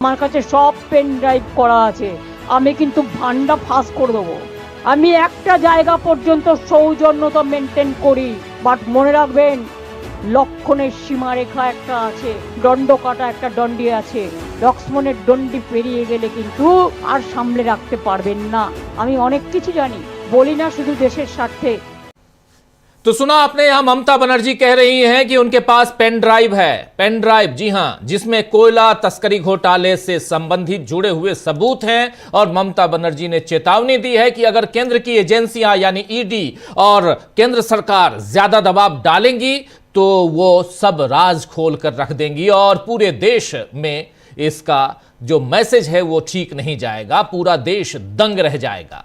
আমার কাছে সব পেন ড্রাইভ করা আছে, আমি কিন্তু ভান্ডা ফাঁস করে দেবো। আমি একটা জায়গা পর্যন্ত সৌজন্যতা মেনটেন করি, বাট মনে রাখবেন লক্ষণের সীমারেখা একটা আছে, দণ্ড কাটা একটা দণ্ডি আছে। লক্ষ্মণের দণ্ডি পেরিয়ে গেলে কিন্তু আর সামলে রাখতে পারবেন না। আমি অনেক কিছু জানি, বলি না শুধু দেশের স্বার্থে। तो सुना आपने, यहां ममता बनर्जी कह रही हैं कि उनके पास पेन ड्राइव है, पेन ड्राइव, जी हां, जिसमें कोयला तस्करी घोटाले से संबंधित जुड़े हुए सबूत हैं। और ममता बनर्जी ने चेतावनी दी है कि अगर केंद्र की एजेंसियां यानी ईडी और केंद्र सरकार ज्यादा दबाव डालेंगी तो वो सब राज खोल कर रख देंगी और पूरे देश में इसका जो मैसेज है वो ठीक नहीं जाएगा, पूरा देश दंग रह जाएगा।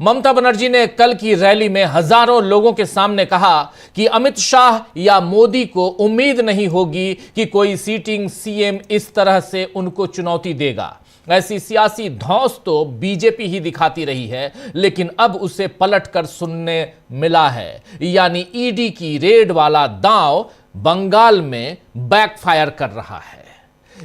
ममता बनर्जी ने कल की रैली में हजारों लोगों के सामने कहा कि अमित शाह या मोदी को उम्मीद नहीं होगी कि कोई सीटिंग सीएम इस तरह से उनको चुनौती देगा। ऐसी सियासी धौंस तो बीजेपी ही दिखाती रही है, लेकिन अब उसे पलटकर सुनने मिला है, यानी ईडी की रेड वाला दांव बंगाल में बैकफायर कर रहा है।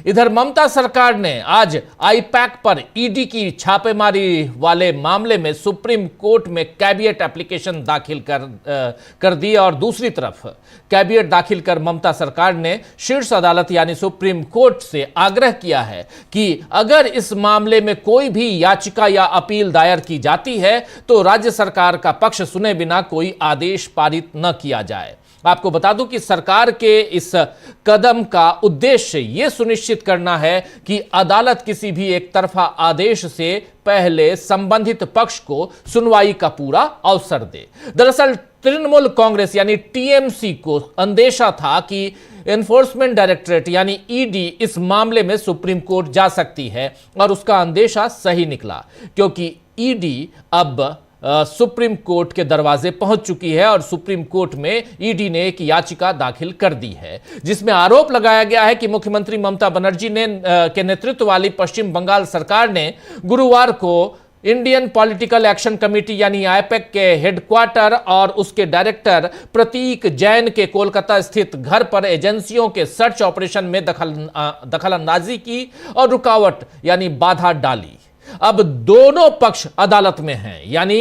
इधर ममता सरकार ने आज आईपैक पर ईडी की छापेमारी वाले मामले में सुप्रीम कोर्ट में कैविएट एप्लीकेशन दाखिल कर दी और दूसरी तरफ कैविएट दाखिल कर ममता सरकार ने शीर्ष अदालत यानी सुप्रीम कोर्ट से आग्रह किया है कि अगर इस मामले में कोई भी याचिका या अपील दायर की जाती है तो राज्य सरकार का पक्ष सुने बिना कोई आदेश पारित न किया जाए। आपको बता दूं कि सरकार के इस कदम का उद्देश्य यह सुनिश्चित करना है कि अदालत किसी भी एक तरफा आदेश से पहले संबंधित पक्ष को सुनवाई का पूरा अवसर दे। दरअसल तृणमूल कांग्रेस यानी टीएमसी को अंदेशा था कि एनफोर्समेंट डायरेक्टरेट यानी ईडी इस मामले में सुप्रीम कोर्ट जा सकती है और उसका अंदेशा सही निकला, क्योंकि ईडी अब सुप्रीम कोर्ट के दरवाजे पहुंच चुकी है और सुप्रीम कोर्ट में ईडी ने एक याचिका दाखिल कर दी है, जिसमें आरोप लगाया गया है कि मुख्यमंत्री ममता बनर्जी के नेतृत्व वाली पश्चिम बंगाल सरकार ने गुरुवार को इंडियन पॉलिटिकल एक्शन कमेटी यानी आईपैक के हेडक्वार्टर और उसके डायरेक्टर प्रतीक जैन के कोलकाता स्थित घर पर एजेंसियों के सर्च ऑपरेशन में दखलंदाजी की और रुकावट यानी बाधा डाली। अब दोनों पक्ष अदालत में हैं, यानी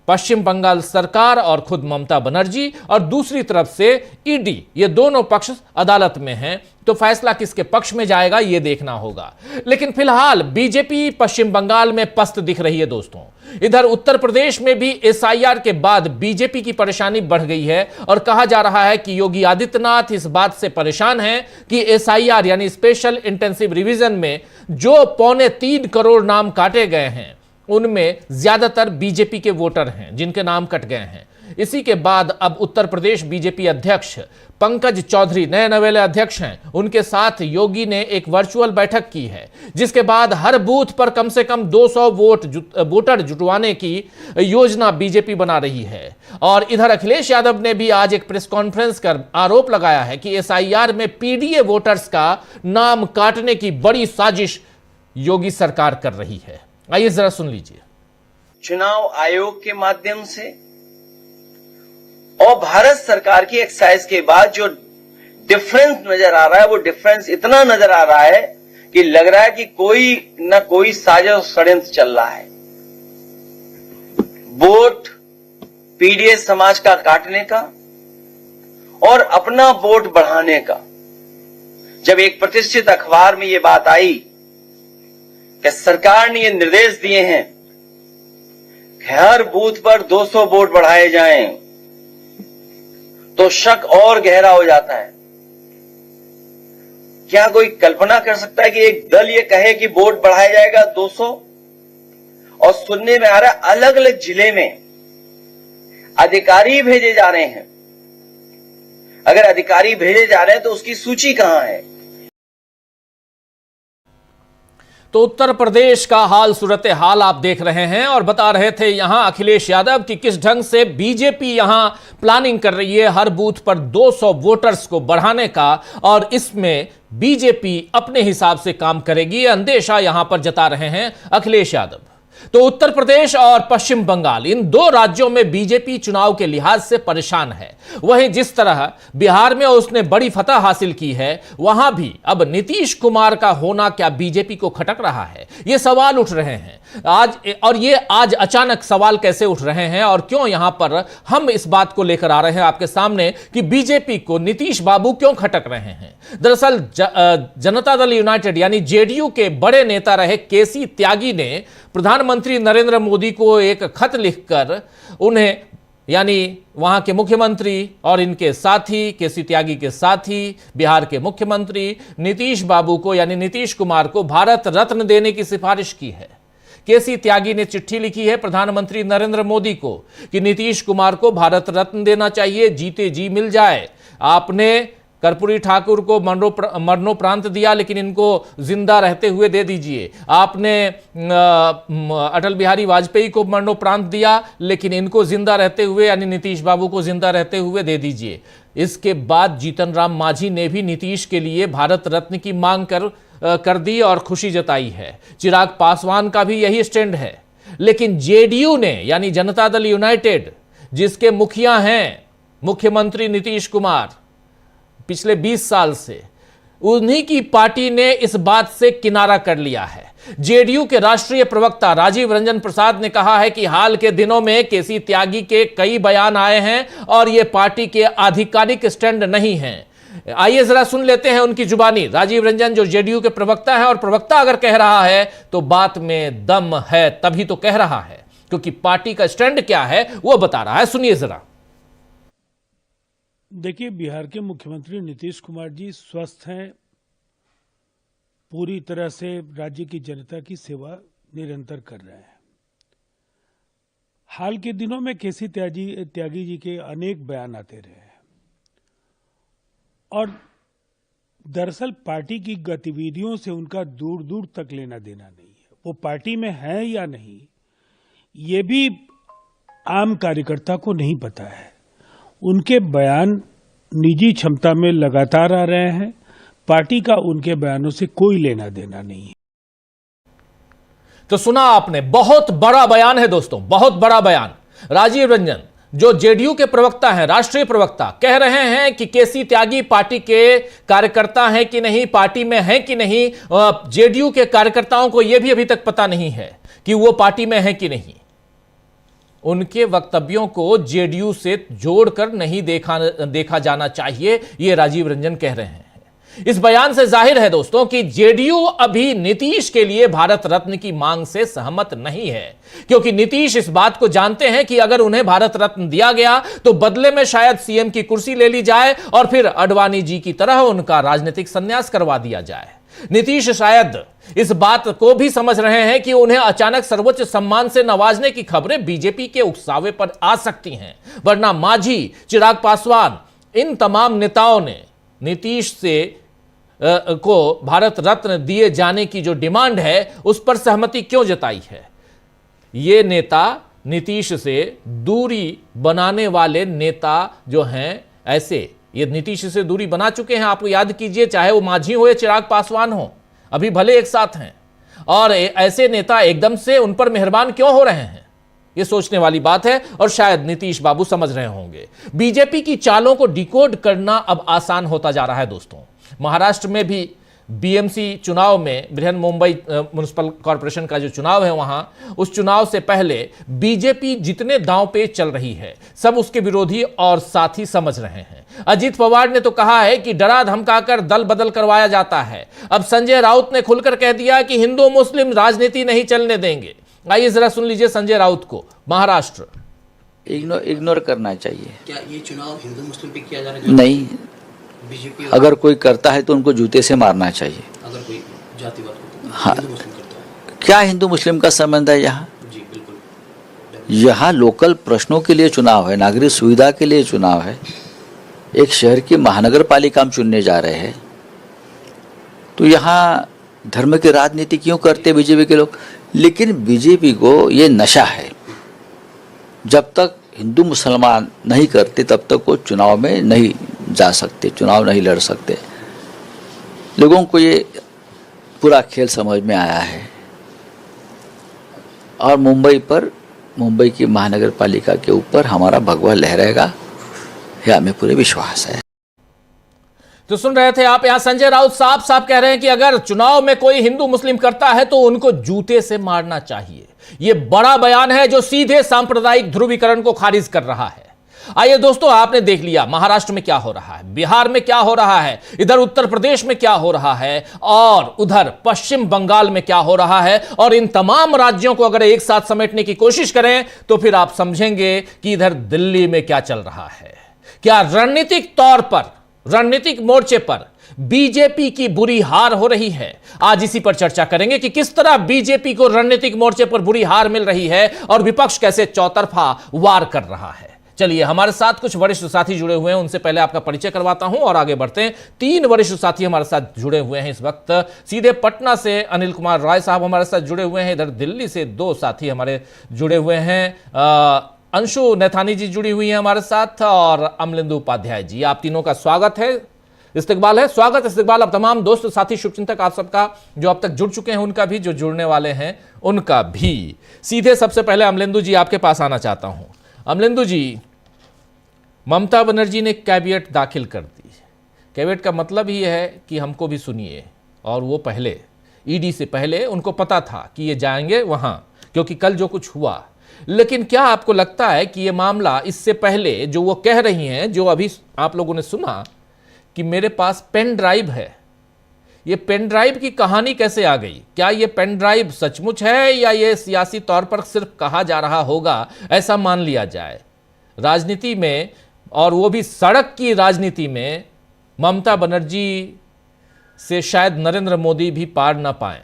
पश्चिम बंगाल सरकार और खुद ममता बनर्जी और दूसरी तरफ से ईडी, ये दोनों पक्ष अदालत में हैं। तो फैसला किसके पक्ष में जाएगा ये देखना होगा। लेकिन फिलहाल बीजेपी पश्चिम बंगाल में पस्त दिख रही है दोस्तों। इधर उत्तर प्रदेश में भी एसआईआर के बाद बीजेपी की परेशानी बढ़ गई है और कहा जा रहा है कि योगी आदित्यनाथ इस बात से परेशान हैं कि एसआईआर यानी स्पेशल इंटेंसिव रिवीजन में जो 2.25 करोड़ नाम काटे गए हैं उनमें ज्यादातर बीजेपी के वोटर हैं जिनके नाम कट गए हैं। इसी के बाद अब उत्तर प्रदेश बीजेपी अध्यक्ष पंकज चौधरी नए नवेले अध्यक्ष हैं, उनके साथ योगी ने एक वर्चुअल बैठक की है, जिसके बाद हर बूथ पर कम से कम 200 वोटर जुटवाने की योजना बीजेपी बना रही है। और इधर अखिलेश यादव ने भी आज एक प्रेस कॉन्फ्रेंस कर आरोप लगाया है कि एसआईआर में पीडीए वोटर्स का नाम काटने की बड़ी साजिश योगी सरकार कर रही है। आइए जरा सुन लीजिए। चुनाव आयोग के माध्यम से और भारत सरकार की एक्सरसाइज के बाद जो डिफरेंस नजर आ रहा है, वो डिफरेंस इतना नजर आ रहा है कि लग रहा है कि कोई न कोई साजिश षड्यंत्र चल रहा है। वोट पीडीए समाज का काटने का और अपना वोट बढ़ाने का। जब एक प्रतिष्ठित अखबार में यह बात आई कि सरकार ने ये निर्देश दिए हैं कि हर बूथ पर 200 वोट बढ़ाए जाएं, तो शक और गहरा हो जाता है। क्या कोई कल्पना कर सकता है कि एक दल ये कहे कि वोट बढ़ाया जाएगा 200 और सुनने में आ रहा है अलग अलग जिले में अधिकारी भेजे जा रहे हैं। अगर अधिकारी भेजे जा रहे हैं तो उसकी सूची कहां है? तो उत्तर प्रदेश का हाल सूरत हाल आप देख रहे हैं और बता रहे थे यहां अखिलेश यादव कि किस ढंग से बीजेपी यहां प्लानिंग कर रही है हर बूथ पर 200 वोटर्स को बढ़ाने का, और इसमें बीजेपी अपने हिसाब से काम करेगी, अंदेशा यहां पर जता रहे हैं अखिलेश यादव। तो उत्तर प्रदेश और पश्चिम बंगाल, इन दो राज्यों में बीजेपी चुनाव के लिहाज से परेशान है। वहीं जिस तरह बिहार में उसने बड़ी फतह हासिल की है, वहां भी अब नीतीश कुमार का होना क्या बीजेपी को खटक रहा है, ये सवाल उठ रहे हैं आज अचानक सवाल कैसे उठ रहे हैं और क्यों यहां पर हम इस बात को लेकर आ रहे हैं आपके सामने कि बीजेपी को नीतीश बाबू क्यों खटक रहे हैं। दरअसल जनता दल यूनाइटेड यानी जेडीयू के बड़े नेता रहे केसी त्यागी ने प्रधानमंत्री नरेंद्र मोदी को एक खत लिखकर उन्हें यानी वहां के मुख्यमंत्री और इनके साथी केसी त्यागी के साथी बिहार के मुख्यमंत्री नीतीश बाबू को यानी नीतीश कुमार को भारत रत्न देने की सिफारिश की है। केसी त्यागी ने चिट्ठी लिखी है प्रधानमंत्री नरेंद्र मोदी को कि नीतीश कुमार को भारत रत्न देना चाहिए, जीते जी मिल जाए। आपने कर्पूरी ठाकुर को मरणोपरांत दिया, लेकिन इनको जिंदा रहते हुए दे दीजिए। आपने अटल बिहारी वाजपेयी को मरणोपरांत दिया, लेकिन इनको जिंदा रहते हुए यानी नीतीश बाबू को जिंदा रहते हुए दे दीजिए। इसके बाद जीतन राम मांझी ने भी नीतीश के लिए भारत रत्न की मांग कर दी और खुशी जताई है। चिराग पासवान का भी यही स्टैंड है। लेकिन जेडीयू ने यानी जनता दल यूनाइटेड, जिसके मुखिया हैं मुख्यमंत्री नीतीश कुमार पिछले 20 साल से, उन्हीं की पार्टी ने इस बात से किनारा कर लिया है। जेडीयू के राष्ट्रीय प्रवक्ता राजीव रंजन प्रसाद ने कहा है कि हाल के दिनों में केसी त्यागी के कई बयान आए हैं और यह पार्टी के आधिकारिक स्टैंड नहीं है। आइए जरा सुन लेते हैं उनकी जुबानी। राजीव रंजन जो जेडीयू के प्रवक्ता है, और प्रवक्ता अगर कह रहा है तो बात में दम है, तभी तो कह रहा है, क्योंकि पार्टी का स्टैंड क्या है वो बता रहा है। सुनिए जरा। देखिए, बिहार के मुख्यमंत्री नीतीश कुमार जी स्वस्थ हैं, पूरी तरह से राज्य की जनता की सेवा निरंतर कर रहे हैं। हाल के दिनों में केसी त्यागी जी के अनेक बयान आते रहे हैं और दरअसल पार्टी की गतिविधियों से उनका दूर दूर तक लेना देना नहीं है। वो पार्टी में है या नहीं, ये भी आम कार्यकर्ता को नहीं पता है। उनके बयान निजी क्षमता में लगातार आ रहे हैं, पार्टी का उनके बयानों से कोई लेना देना नहीं है। तो सुना आपने, बहुत बड़ा बयान है दोस्तों, बहुत बड़ा बयान। राजीव रंजन जो जेडीयू के प्रवक्ता हैं, राष्ट्रीय प्रवक्ता, कह रहे हैं कि केसी त्यागी पार्टी के कार्यकर्ता हैं कि नहीं, पार्टी में हैं कि नहीं। जेडीयू के कार्यकर्ताओं को यह भी अभी तक पता नहीं है कि वो पार्टी में हैं कि नहीं। उनके वक्तव्यों को जेडीयू से जोड़कर नहीं देखा जाना चाहिए, यह राजीव रंजन कह रहे हैं। इस बयान से जाहिर है दोस्तों कि जेडीयू अभी नीतीश के लिए भारत रत्न की मांग से सहमत नहीं है, क्योंकि नीतीश इस बात को जानते हैं कि अगर उन्हें भारत रत्न दिया गया तो बदले में शायद सीएम की कुर्सी ले ली जाए और फिर अडवाणी जी की तरह उनका राजनीतिक संन्यास करवा दिया जाए। नीतीश शायद इस बात को भी समझ रहे हैं कि उन्हें अचानक सर्वोच्च सम्मान से नवाजने की खबरें बीजेपी के उकसावे पर आ सकती हैं, वरना मांझी, चिराग पासवान, इन तमाम नेताओं ने नीतीश से को भारत रत्न दिए जाने की जो डिमांड है उस पर सहमति क्यों जताई है। ये नेता नीतीश से दूरी बनाने वाले नेता जो हैं, ऐसे ये नीतीश से दूरी बना चुके हैं। आप याद कीजिए, चाहे वो मांझी हो या चिराग पासवान हो, अभी भले एक साथ हैं, और ऐसे नेता एकदम से उन पर मेहरबान क्यों हो रहे हैं, ये सोचने वाली बात है और शायद नीतीश बाबू समझ रहे होंगे। बीजेपी की चालों को डिकोड करना अब आसान होता जा रहा है दोस्तों। महाराष्ट्र में भी बीएमसी चुनाव में, बृहन मुंबई म्युनिसिपल कॉरपोरेशन का जो चुनाव है वहां, उस चुनाव से पहले बीजेपी जितने दांव पे चल रही है सब उसके विरोधी और साथी समझ रहे हैं। अजीत पवार ने तो कहा है कि डरा धमकाकर दल बदल करवाया जाता है। अब संजय राउत ने खुलकर कह दिया कि हिंदू मुस्लिम राजनीति नहीं चलने देंगे। आइए जरा सुन लीजिए संजय राउत को। महाराष्ट्र इग्नोर करना चाहिए। क्या ये चुनाव हिंदू मुस्लिम पे किया जा रहा है? नहीं, बीजेपी अगर कोई करता है तो उनको जूते से मारना चाहिए। अगर कोई जातिवाद करता है, हाँ, हिंदू मुस्लिम करता है, क्या हिंदू मुस्लिम का संबंध है यहाँ? जी बिल्कुल। यहाँ लोकल प्रश्नों के लिए चुनाव है, नागरिक सुविधा के लिए चुनाव है। एक शहर की महानगर पालिका हम चुनने जा रहे हैं, तो यहाँ धर्म की राजनीति क्यों करते बीजेपी के लोग? लेकिन बीजेपी को ये नशा है, जब तक हिंदू मुसलमान नहीं करते तब तक वो चुनाव में नहीं जा सकते, चुनाव नहीं लड़ सकते। लोगों को ये पूरा खेल समझ में आया है। और मुंबई की महानगर पालिका के ऊपर हमारा भगवा लहराएगा, यह हमें पूरे विश्वास है। तो सुन रहे थे आप, यहां संजय राउत साफ साफ कह रहे हैं कि अगर चुनाव में कोई हिंदू मुस्लिम करता है तो उनको जूते से मारना चाहिए। यह बड़ा बयान है जो सीधे सांप्रदायिक ध्रुवीकरण को खारिज कर रहा है। आइए दोस्तों, आपने देख लिया महाराष्ट्र में क्या हो रहा है, बिहार में क्या हो रहा है, इधर उत्तर प्रदेश में क्या हो रहा है और उधर पश्चिम बंगाल में क्या हो रहा है, और इन तमाम राज्यों को अगर एक साथ समेटने की कोशिश करें तो फिर आप समझेंगे कि इधर दिल्ली में क्या चल रहा है। क्या रणनीतिक तौर पर, रणनीतिक मोर्चे पर बीजेपी की बुरी हार हो रही है? आज इसी पर चर्चा करेंगे कि किस तरह बीजेपी को रणनीतिक मोर्चे पर बुरी हार मिल रही है और विपक्ष कैसे चौतरफा वार कर रहा है। चलिए, हमारे साथ कुछ वरिष्ठ साथी जुड़े हुए हैं, उनसे पहले आपका परिचय करवाता हूं और आगे बढ़ते हैं। 3 वरिष्ठ साथी हमारे साथ जुड़े हुए हैं इस वक्त। सीधे पटना से अनिल कुमार राय साहब हमारे साथ जुड़े हुए हैं। इधर दिल्ली से 2 साथी हमारे जुड़े हुए हैं। अंशु नैथानी जी जुड़ी हुई हैं हमारे साथ और अमलेंदु उपाध्याय जी। आप तीनों का स्वागत है, इस्तकबाल है, स्वागत इस्तकबाल। अब तमाम दोस्त साथी शुभचिंतक आप सबका जो अब तक जुड़ चुके हैं उनका भी, जो जुड़ने वाले हैं उनका भी। सीधे सबसे पहले अमलेंदु जी आपके पास आना चाहता हूं। अमलेंदु जी, ममता बनर्जी ने कैबिनेट दाखिल कर दी। कैबिनेट का मतलब ही है कि हमको भी सुनिए, और वो पहले ईडी से पहले उनको पता था कि ये जाएंगे वहां, क्योंकि कल जो कुछ हुआ। लेकिन क्या आपको लगता है कि ये मामला इससे पहले जो वो कह रही हैं, जो अभी आप लोगों ने सुना कि मेरे पास पेन ड्राइव है, ये पेन ड्राइव की कहानी कैसे आ गई? क्या ये पेन ड्राइव सचमुच है या ये सियासी तौर पर सिर्फ कहा जा रहा होगा, ऐसा मान लिया जाए? राजनीति में, और वो भी सड़क की राजनीति में, ममता बनर्जी से शायद नरेंद्र मोदी भी पार ना पाए,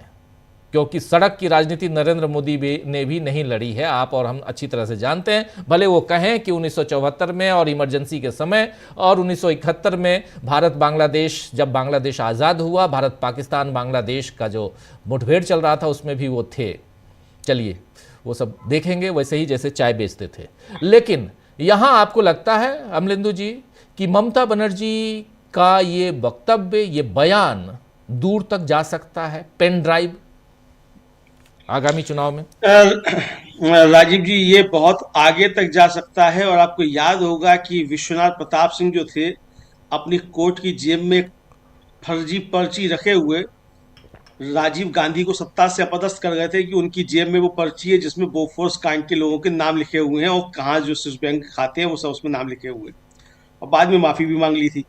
क्योंकि सड़क की राजनीति नरेंद्र मोदी ने भी नहीं लड़ी है, आप और हम अच्छी तरह से जानते हैं। भले वो कहें कि 1974 में और इमरजेंसी के समय और 1971 में भारत बांग्लादेश, जब बांग्लादेश आज़ाद हुआ, भारत पाकिस्तान बांग्लादेश का जो मुठभेड़ चल रहा था उसमें भी वो थे। चलिए, वो सब देखेंगे, वैसे ही जैसे चाय बेचते थे। लेकिन यहाँ आपको लगता है अमलेंदु जी कि ममता बनर्जी का ये वक्तव्य, ये बयान दूर तक जा सकता है, पेन ड्राइव आगामी चुनाव में? राजीव जी, ये बहुत आगे तक जा सकता है। और आपको याद होगा कि विश्वनाथ प्रताप सिंह जो थे, अपनी कोट की जेब में फर्जी पर्ची रखे हुए राजीव गांधी को सत्ता से अपदस्थ कर गए थे कि उनकी जेब में वो पर्ची है जिसमें बोफोर्स कांड के लोगों के नाम लिखे हुए हैं और कहाँ जो स्विस बैंक खाते हैं वो सब उसमें नाम लिखे हुए हैं, और बाद में माफी भी मांग ली थी।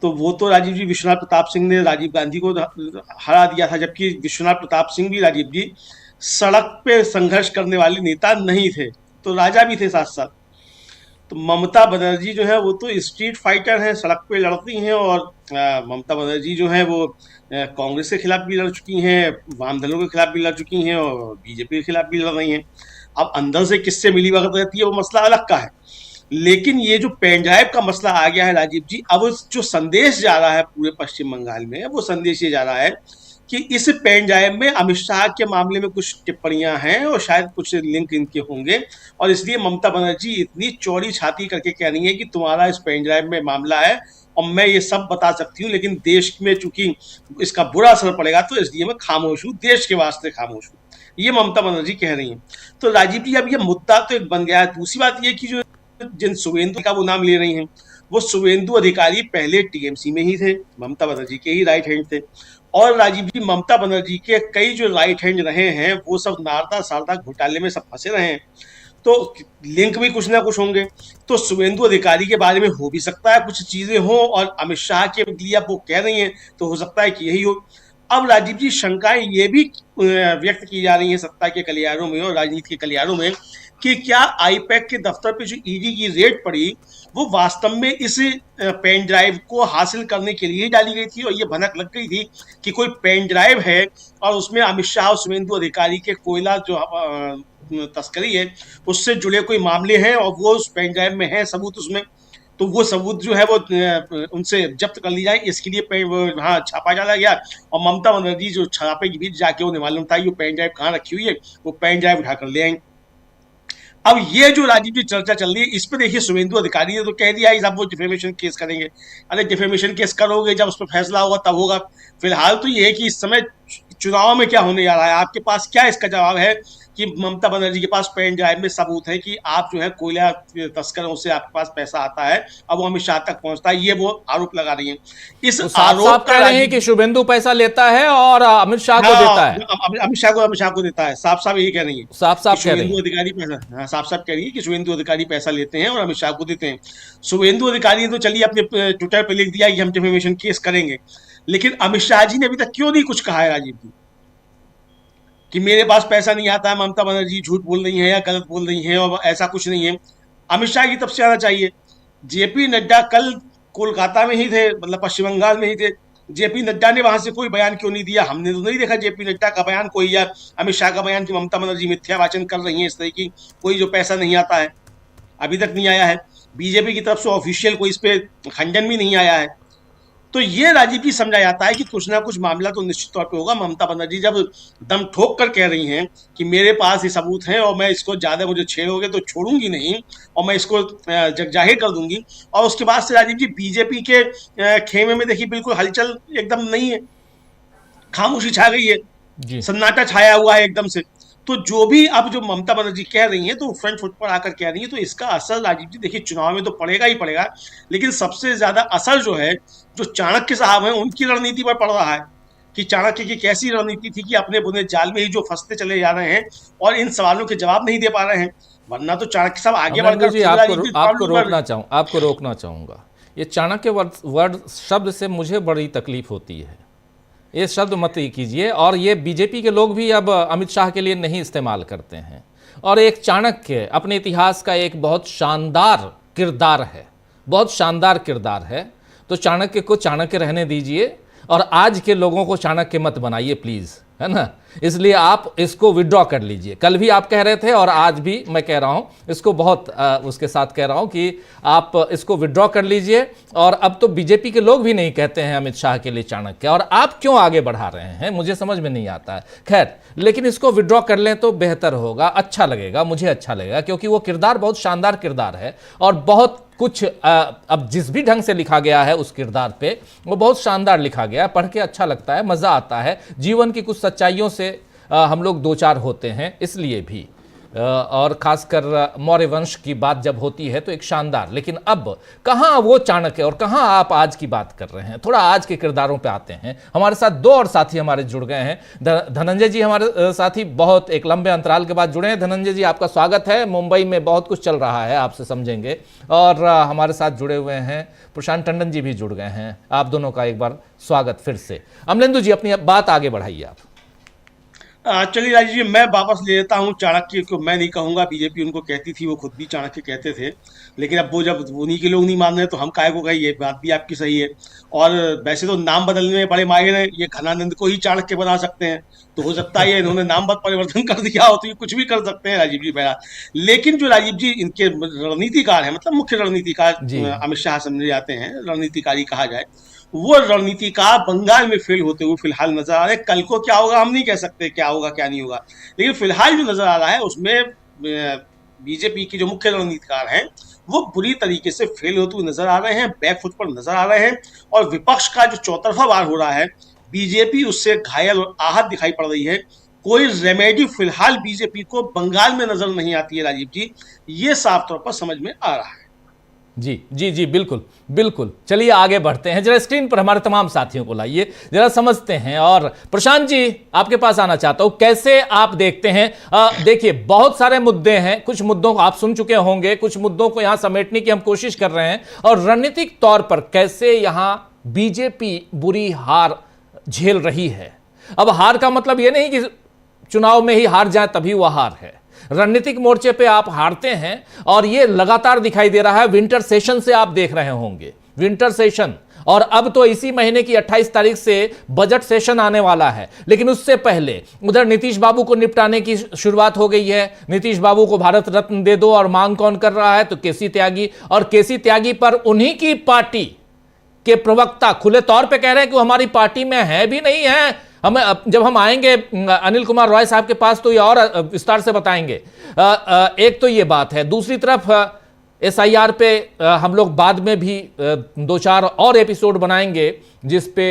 तो वो तो राजीव जी, विश्वनाथ प्रताप सिंह ने राजीव गांधी को हरा दिया था, जबकि विश्वनाथ प्रताप सिंह भी, राजीव जी, सड़क पे संघर्ष करने वाले नेता नहीं थे, तो राजा भी थे साथ साथ। तो ममता बनर्जी जो है वो तो स्ट्रीट फाइटर हैं, सड़क पे लड़ती हैं। और ममता बनर्जी जो है वो कांग्रेस के खिलाफ भी लड़ चुकी हैं, वाम दलों के खिलाफ भी लड़ चुकी हैं और बीजेपी के खिलाफ भी लड़ रही हैं। अब अंदर से किससे मिली भगत रहती है वो मसला अलग का है। लेकिन ये जो पेन ड्राइव का मसला आ गया है राजीव जी, अब जो संदेश जा रहा है पूरे पश्चिम बंगाल में, वो संदेश ये जा रहा है कि इस पेन ड्राइव में अमित शाह के मामले में कुछ टिप्पणियां हैं और शायद कुछ लिंक इनके होंगे, और इसलिए ममता बनर्जी इतनी चौड़ी छाती करके कह रही है कि तुम्हारा इस पेन ड्राइव में मामला है और मैं ये सब बता सकती हूँ, लेकिन देश में चूंकि इसका बुरा असर पड़ेगा तो इसलिए मैं खामोश हूँ, देश के वास्ते खामोश हूँ, ये ममता बनर्जी कह रही है। तो राजीव जी, अब ये मुद्दा तो एक बन गया है। दूसरी बात ये कि जो जिन शुभेंदु का वो नाम ले रही हैं, वो शुभेंदु अधिकारी पहले टीएमसी में ही थे, ममता बनर्जी के ही राइट हैंड थे। और राजीव जी, ममता बनर्जी के कई जो राइट हैंड रहे हैं वो सब नारदा सारदा घोटाले में सब फंसे रहे हैं, तो लिंक भी कुछ ना कुछ होंगे। तो शुभेंदु अधिकारी के बारे में हो भी सकता है कुछ चीजें हो, और अमित शाह के लिए वो कह रही हैं तो हो सकता है कि यही हो। अब राजीव जी, शंकाएं ये भी व्यक्त की जा रही हैं सत्ता के गलियारों में और राजनीति के गलियारों में कि क्या आईपैक के दफ्तर पे जो ईडी की रेड पड़ी वो वास्तव में इस पेन ड्राइव को हासिल करने के लिए ही डाली गई थी, और ये भनक लग गई थी कि कोई पेन ड्राइव है और उसमें अमित शाह और शुभेंदु अधिकारी के कोयला जो तस्करी है उससे जुड़े कोई मामले हैं और वो उस पेन ड्राइव में है सबूत उसमें, तो वो सबूत जो है वो उनसे जब्त कर ली जाए, इसके लिए वहाँ छापा डाला गया। और ममता बनर्जी जो छापे के बीच जाके उन्हें मालूम था ये पेन ड्राइव कहाँ रखी हुई है, वो पेन ड्राइव उठाकर ले आएंगे। अब ये जो राजीव जी चर्चा चल रही है, इस पे देखिए शुभेंदु अधिकारी ने तो कह दिया साहब वो डिफेमेशन केस करेंगे। अरे डिफेमेशन केस करोगे, जब उस पर फैसला होगा तब होगा। फिलहाल तो ये है कि इस समय चुनाव में क्या होने जा रहा है? आपके पास क्या इसका जवाब है कि ममता बनर्जी के पास पेन ड्राइव में सबूत है कि आप जो है कोयला तस्करों से आपके पास पैसा आता है, अब वो अमित शाह तक पहुंचता है, ये वो आरोप लगा रही है। इस तो साफ आरोप साफ का कह रहे हैं कि शुभेंदु पैसा लेता है और अमित शाह को देता है। अमित शाह को देता है, साफ साफ यही कह रही है। साफ साफ कि कह रही शुभेंदु है। अधिकारी पैसा, हाँ, साफ साफ कह रही है कि शुभेंदु अधिकारी पैसा लेते हैं और अमित शाह को देते हैं। शुभेंदु अधिकारी तो चलिए अपने ट्विटर पे लिख दिया कि हम डिफेमेशन केस करेंगे, लेकिन अमित शाह जी ने अभी तक क्यों नहीं कुछ कहा है राजीव जी कि मेरे पास पैसा नहीं आता है, ममता बनर्जी झूठ बोल रही है या गलत बोल रही है और ऐसा कुछ नहीं है। अमित शाह की तरफ से आना चाहिए। जेपी नड्डा कल कोलकाता में ही थे, मतलब पश्चिम बंगाल में ही थे। जेपी नड्डा ने वहां से कोई बयान क्यों नहीं दिया? हमने तो नहीं देखा जेपी नड्डा का बयान कोई, या अमित शाह का बयान कि ममता बनर्जी मिथ्या वाचन कर रही है इस तरह की, कोई जो पैसा नहीं आता है अभी तक नहीं आया है। बीजेपी की तरफ से ऑफिशियल कोई इस पे खंडन भी नहीं आया है। तो ये राजीव जी समझा जाता है कि कुछ ना कुछ मामला तो निश्चित तौर पे होगा। ममता बनर्जी जब दम ठोक कर कह रही हैं कि मेरे पास ये सबूत हैं और मैं इसको ज्यादा मुझे छेड़ोगे तो छोड़ूंगी नहीं और मैं इसको जगजाहिर कर दूंगी, और उसके बाद से राजीव जी बीजेपी के खेमे में देखिए बिल्कुल हलचल एकदम नहीं है, खामोशी छा गई है, सन्नाटा छाया हुआ है एकदम से। तो जो भी अब जो ममता बनर्जी कह रही हैं तो फ्रंट फुट पर आकर कह रही हैं, तो इसका असर राजीव जी देखिए चुनाव में तो पड़ेगा ही पड़ेगा, लेकिन सबसे ज्यादा असर जो है जो चाणक्य साहब हैं उनकी रणनीति पर पड़ रहा है कि चाणक्य की कैसी रणनीति थी कि अपने बुने जाल में ही जो फंसते चले जा रहे हैं और इन सवालों के जवाब नहीं दे पा रहे हैं, वरना तो चाणक्य साहब आगे बढ़कर आपको रोकना चाहूंगा। ये चाणक्य वर्ड शब्द से मुझे बड़ी तकलीफ होती है, ये शब्द मत कीजिए। और ये बीजेपी के लोग भी अब अमित शाह के लिए नहीं इस्तेमाल करते हैं। और एक चाणक्य अपने इतिहास का एक बहुत शानदार किरदार है, बहुत शानदार किरदार है। तो चाणक्य को चाणक्य रहने दीजिए और आज के लोगों को चाणक्य मत बनाइए प्लीज़, है ना। इसलिए आप इसको विड्रॉ कर लीजिए। कल भी आप कह रहे थे और आज भी मैं कह रहा हूँ, इसको बहुत उसके साथ कह रहा हूँ कि आप इसको विड्रॉ कर लीजिए। और अब तो बीजेपी के लोग भी नहीं कहते हैं अमित शाह के लिए चाणक्य, और आप क्यों आगे बढ़ा रहे हैं मुझे समझ में नहीं आता है। खैर, लेकिन इसको विड्रॉ कर लें तो बेहतर होगा, अच्छा लगेगा, मुझे अच्छा लगेगा, क्योंकि वो किरदार बहुत शानदार किरदार है और बहुत कुछ अब जिस भी ढंग से लिखा गया है उस किरदार पे वो बहुत शानदार लिखा गया है, पढ़ के अच्छा लगता है, मज़ा आता है। जीवन की कुछ सच्चाइयों से हम लोग दो चार होते हैं इसलिए भी, और खासकर मौर्य वंश की बात जब होती है तो एक शानदार। लेकिन अब कहाँ वो चाणक्य और कहाँ आप आज की बात कर रहे हैं। थोड़ा आज के किरदारों पे आते हैं। हमारे साथ दो और साथी हमारे जुड़ गए हैं। धनंजय जी हमारे साथी बहुत एक लंबे अंतराल के बाद जुड़े हैं। धनंजय जी आपका स्वागत है। मुंबई में बहुत कुछ चल रहा है, आपसे समझेंगे। और हमारे साथ जुड़े हुए हैं प्रशांत टंडन जी भी जुड़ गए हैं। आप दोनों का एक बार स्वागत फिर से। अमलेंदु जी अपनी बात आगे बढ़ाइए आप। चलिए राजीव जी, मैं वापस ले लेता हूँ। चाणक्य को मैं नहीं कहूंगा, बीजेपी उनको कहती थी, वो खुद भी चाणक्य कहते थे, लेकिन अब वो जब उन्हीं के लोग नहीं मान रहे तो हम काहे को कहें, ये बात भी आपकी सही है। और वैसे तो नाम बदलने में बड़े माहिर हैं, ये घनानंद को ही चाणक्य बना सकते हैं, तो हो सकता है इन्होंने नाम बद परिवर्तन कर दिया हो, तो ये कुछ भी कर सकते हैं राजीव जी मेरा। लेकिन जो राजीव जी इनके रणनीतिकार है, मतलब मुख्य रणनीतिकार अमित शाह समझे जाते हैं, रणनीतिकारी कहा जाए, वो रणनीतिकार बंगाल में फेल होते हुए फिलहाल नजर आ रहे हैं। कल को क्या होगा हम नहीं कह सकते, क्या होगा क्या नहीं होगा, लेकिन फिलहाल जो नजर आ रहा है उसमें बीजेपी की जो मुख्य रणनीतिकार हैं वो बुरी तरीके से फेल होते हुए नजर आ रहे हैं, बैकफुट पर नजर आ रहे हैं। और विपक्ष का जो चौतरफा वार हो रहा है, बीजेपी उससे घायल और आहत दिखाई पड़ रही है। कोई रेमेडी फिलहाल बीजेपी को बंगाल में नजर नहीं आती है राजीव जी, ये साफ तौर पर समझ में आ रहा है। जी जी जी, बिल्कुल बिल्कुल। चलिए आगे बढ़ते हैं, जरा स्क्रीन पर हमारे तमाम साथियों को लाइए, जरा समझते हैं। और प्रशांत जी आपके पास आना चाहता हूं, कैसे आप देखते हैं। देखिए बहुत सारे मुद्दे हैं, कुछ मुद्दों को आप सुन चुके होंगे, कुछ मुद्दों को यहां समेटने की हम कोशिश कर रहे हैं। और रणनीतिक तौर पर कैसे यहां बीजेपी बुरी हार झेल रही है। अब हार का मतलब यह नहीं कि चुनाव में ही हार जाए तभी वह हार है। रणनीतिक मोर्चे पे आप हारते हैं और ये लगातार दिखाई दे रहा है। विंटर सेशन से आप देख रहे होंगे, विंटर सेशन, और अब तो इसी महीने की 28 तारीख से बजट सेशन आने वाला है। लेकिन उससे पहले उधर नीतीश बाबू को निपटाने की शुरुआत हो गई है। नीतीश बाबू को भारत रत्न दे दो, और मांग कौन कर रहा है, तो केसी त्यागी। और केसी त्यागी पर उन्हीं की पार्टी के प्रवक्ता खुले तौर पे कह रहे हैं कि वो हमारी पार्टी में है भी नहीं है। जब हम आएंगे अनिल कुमार रॉय साहब के पास तो ये और विस्तार से बताएंगे। एक तो ये बात है। दूसरी तरफ SIR पे हम लोग बाद में भी 2-4 और एपिसोड बनाएंगे जिस पे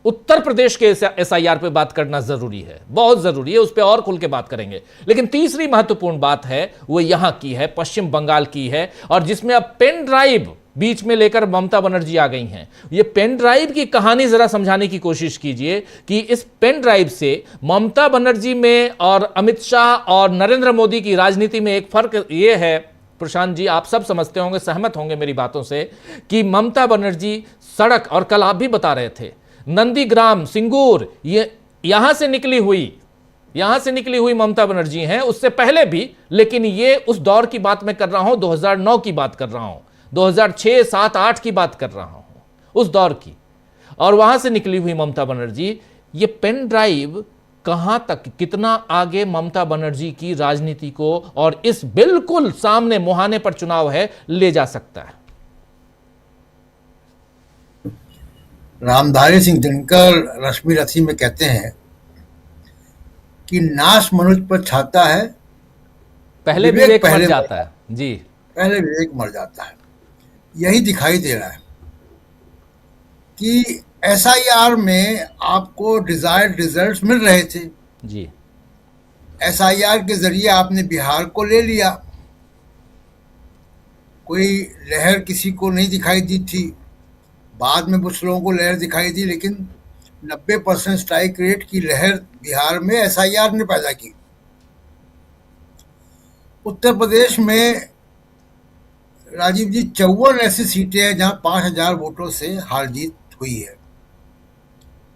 उत्तर प्रदेश के एसआईआर पे बात करना जरूरी है, बहुत जरूरी है, उस पर और खुल के बात करेंगे। लेकिन तीसरी महत्वपूर्ण बात है वो यहां की है, पश्चिम बंगाल की है, और जिसमें अब पेन ड्राइव बीच में लेकर ममता बनर्जी आ गई हैं। ये पेन ड्राइव की कहानी जरा समझाने की कोशिश कीजिए कि इस पेन ड्राइव से ममता बनर्जी में और अमित शाह और नरेंद्र मोदी की राजनीति में एक फर्क ये है, प्रशांत जी आप सब समझते होंगे, सहमत होंगे मेरी बातों से, कि ममता बनर्जी सड़क, और कल आप भी बता रहे थे, नंदीग्राम, सिंगूर, ये यहां से निकली हुई ममता बनर्जी हैं, उससे पहले भी। लेकिन ये उस दौर की बात मैं कर रहा हूं, 2009 की बात कर रहा हूं, 2006, 7, 8 की बात कर रहा हूं, उस दौर की, और वहां से निकली हुई ममता बनर्जी। ये पेन ड्राइव कहां तक, कितना आगे ममता बनर्जी की राजनीति को और इस बिल्कुल सामने मुहाने पर चुनाव है ले जा सकता है? रामधारी सिंह दिनकर रश्मि रथी में कहते हैं कि नाश मनुष्य पर छाता है, पहले विवेक मर जाता है। जी, पहले विवेक मर जाता है। यही दिखाई दे रहा है कि एसआईआर में आपको डिजायर्ड रिजल्ट्स मिल रहे थे। जी, एसआईआर के जरिए आपने बिहार को ले लिया, कोई लहर किसी को नहीं दिखाई दी थी, बाद में कुछ लोगों को लहर दिखाई दी, लेकिन 90% स्ट्राइक रेट की लहर बिहार में एसआईआर ने पैदा की। उत्तर प्रदेश में राजीव जी 54 ऐसी सीटें हैं जहां 5000 वोटों से हार जीत हुई है,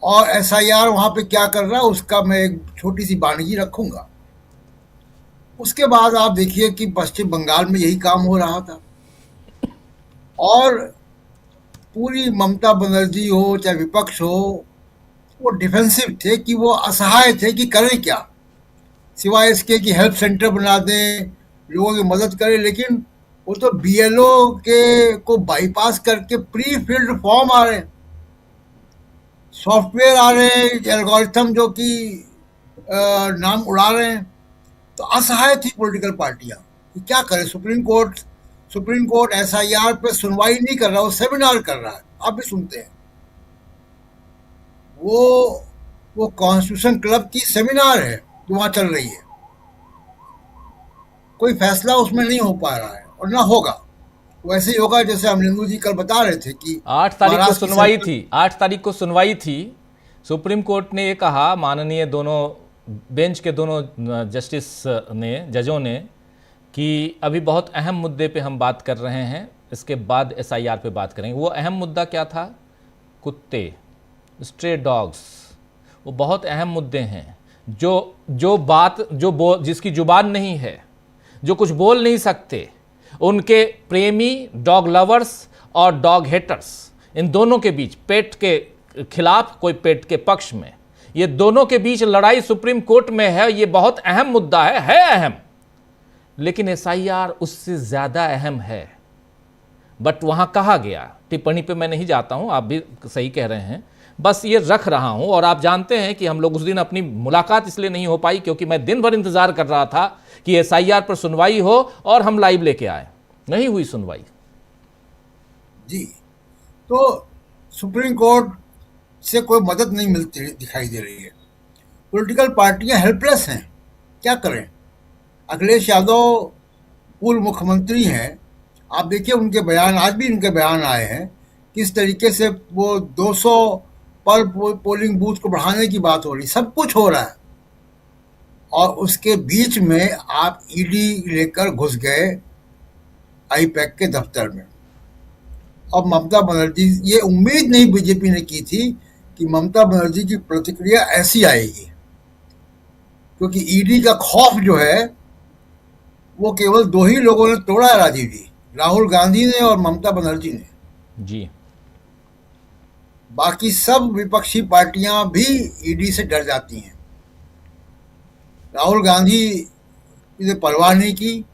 और एसआईआर वहां पे क्या कर रहा है उसका मैं एक छोटी सी बानगी रखूंगा। उसके बाद आप देखिए कि पश्चिम बंगाल में यही काम हो रहा था, और पूरी ममता बनर्जी हो चाहे विपक्ष हो, वो डिफेंसिव थे, कि वो असहाय थे कि करें क्या, सिवाय इसके कि हेल्प सेंटर बना दें, लोगों की मदद करें। लेकिन वो तो बीएलओ के को बाईपास करके प्री फिल्ड फॉर्म आ रहे हैं, सॉफ्टवेयर आ रहे हैं, एल्गोरिथम जो कि नाम उड़ा रहे हैं। तो असहाय थी पॉलिटिकल पार्टियां कि क्या करें। सुप्रीम कोर्ट एसआईआर पे सुनवाई नहीं कर रहा, वो सेमिनार कर रहा है, आप भी सुनते हैं। वो कॉन्स्टिट्यूशन क्लब की सेमिनार है जो वहां चल रही है, कोई फैसला उसमें नहीं हो पा रहा है और ना होगा। वैसे ही होगा जैसे अमरिंदु जी कल बता रहे थे कि 8 तारीख को सुनवाई थी, 8 तारीख को सुनवाई थी। सुप्रीम कोर्ट ने ये कहा, माननीय दोनों बेंच के दोनों जजों ने, कि अभी बहुत अहम मुद्दे पे हम बात कर रहे हैं, इसके बाद एसआईआर पे बात करेंगे। वो अहम मुद्दा क्या था? कुत्ते, स्ट्रे डॉग्स, वो बहुत अहम मुद्दे हैं। जिसकी जुबान नहीं है, जो कुछ बोल नहीं सकते, उनके प्रेमी, डॉग लवर्स और डॉग हेटर्स, इन दोनों के बीच, पेट के खिलाफ कोई पेट के पक्ष में, ये दोनों के बीच लड़ाई सुप्रीम कोर्ट में है। ये बहुत अहम मुद्दा है अहम, लेकिन एसआईआर उससे ज्यादा अहम है। बट वहां कहा गया, टिप्पणी पे मैं नहीं जाता हूं, आप भी सही कह रहे हैं, बस ये रख रहा हूं। और आप जानते हैं कि हम लोग उस दिन अपनी मुलाकात इसलिए नहीं हो पाई क्योंकि मैं दिन भर इंतजार कर रहा था कि एसआईआर पर सुनवाई हो और हम लाइव लेके आए, नहीं हुई सुनवाई। जी, तो सुप्रीम कोर्ट से कोई मदद नहीं मिलती दिखाई दे रही है। पॉलिटिकल पार्टियां हेल्पलेस हैं, क्या करें। अखिलेश यादव पूर्व मुख्यमंत्री हैं, आप देखिए उनके बयान, आज भी उनके बयान आए हैं, किस तरीके से वो 200 पर पोलिंग बूथ को बढ़ाने की बात हो रही, सब कुछ हो रहा है, और उसके बीच में आप ईडी लेकर घुस गए आईपैक के दफ्तर में। अब ममता बनर्जी, ये उम्मीद नहीं बीजेपी ने की थी कि ममता बनर्जी की प्रतिक्रिया ऐसी आएगी, क्योंकि ईडी का खौफ जो है वो केवल 2 ही लोगों ने तोड़ा है राजीव जी, राहुल गांधी ने और ममता बनर्जी ने जी। बाकी सब विपक्षी पार्टियां भी ईडी से डर जाती हैं। राहुल गांधी ने परवाह नहीं की,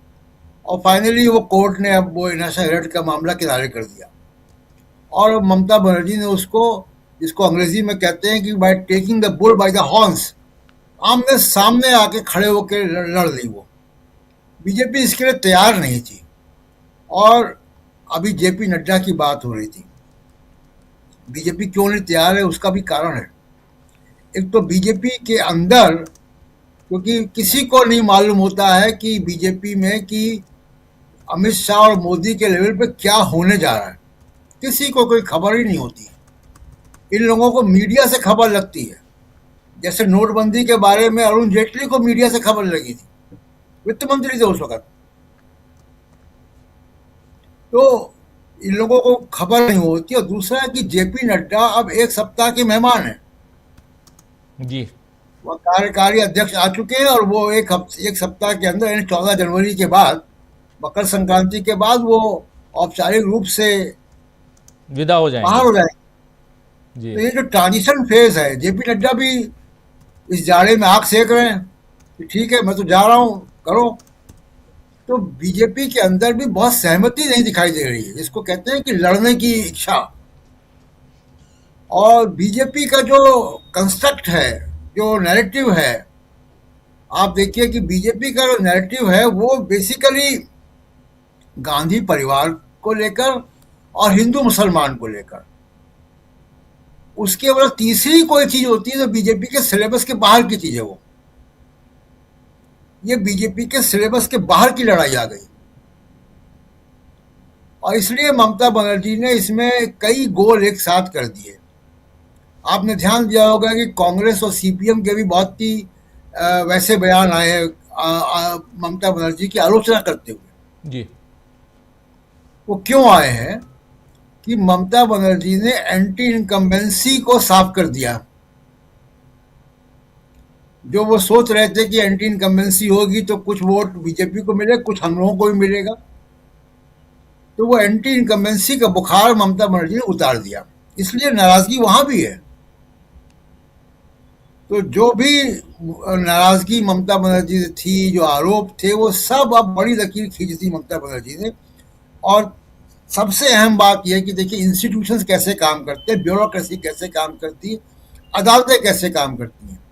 और फाइनली वो कोर्ट ने अब वो इनाशा हेरट का मामला किनारे कर दिया, और ममता बनर्जी ने उसको, जिसको अंग्रेजी में कहते हैं कि by taking the bull by the horns, आमने सामने आके खड़े होकर लड़ ली। वो बीजेपी इसके लिए तैयार नहीं थी। और अभी जेपी नड्डा की बात हो रही थी, बीजेपी क्यों नहीं तैयार है, उसका भी कारण है। एक तो बीजेपी के अंदर, क्योंकि किसी को नहीं मालूम होता है कि बीजेपी में कि अमित शाह और मोदी के लेवल पे क्या होने जा रहा है, किसी को कोई खबर ही नहीं होती है। इन लोगों को मीडिया से खबर लगती है। जैसे नोटबंदी के बारे में अरुण जेटली को मीडिया से खबर लगी थी, वित्त मंत्री थे उस वक्त। तो इन लोगों को खबर नहीं होती। और दूसरा है कि जेपी नड्डा अब एक सप्ताह के मेहमान हैं। जी, वह कार्यकारी अध्यक्ष आ चुके हैं और वो एक सप्ताह के अंदर, यानी 14 जनवरी के बाद, मकर संक्रांति के बाद, वो औपचारिक रूप से विदा हो बाहर हो जाएंगे। जाएंगे। जी, तो ये जो ट्रांजिशन फेज है, जेपी नड्डा भी इस जाड़े में आग सेक रहे हैं कि ठीक है मैं तो जा रहा हूँ, करो। तो बीजेपी के अंदर भी बहुत सहमति नहीं दिखाई दे रही है, जिसको कहते हैं कि लड़ने की इच्छा। और बीजेपी का जो कंस्ट्रक्ट है, जो नैरेटिव है, आप देखिए कि बीजेपी का जो नैरेटिव है वो बेसिकली गांधी परिवार को लेकर और हिंदू मुसलमान को लेकर। उसके बाद तीसरी कोई चीज होती है तो बीजेपी के सिलेबस के बाहर की चीज है वो। ये बीजेपी के सिलेबस के बाहर की लड़ाई आ गई। और इसलिए ममता बनर्जी ने इसमें कई गोल एक साथ कर दिए। आपने ध्यान दिया होगा कि कांग्रेस और सीपीएम के भी बहुत ही वैसे बयान आए हैं ममता बनर्जी की आलोचना करते हुए। जी, वो क्यों आए हैं कि ममता बनर्जी ने एंटी इनकम्बेंसी को साफ कर दिया। जो वो सोच रहे थे कि एंटी इनकम्बेंसी होगी तो कुछ वोट बीजेपी को मिले, कुछ हम लोगों को भी मिलेगा, तो वो एंटी इनकम्बेंसी का बुखार ममता बनर्जी ने उतार दिया। इसलिए नाराजगी वहां भी है। तो जो भी नाराजगी ममता बनर्जी से थी, जो आरोप थे, वो सब अब बड़ी लकीर खींच दी ममता बनर्जी ने। और सबसे अहम बात यह है कि देखिए इंस्टीट्यूशंस कैसे काम करते हैं, ब्यूरोक्रेसी कैसे काम करती है, अदालतें कैसे काम करती हैं।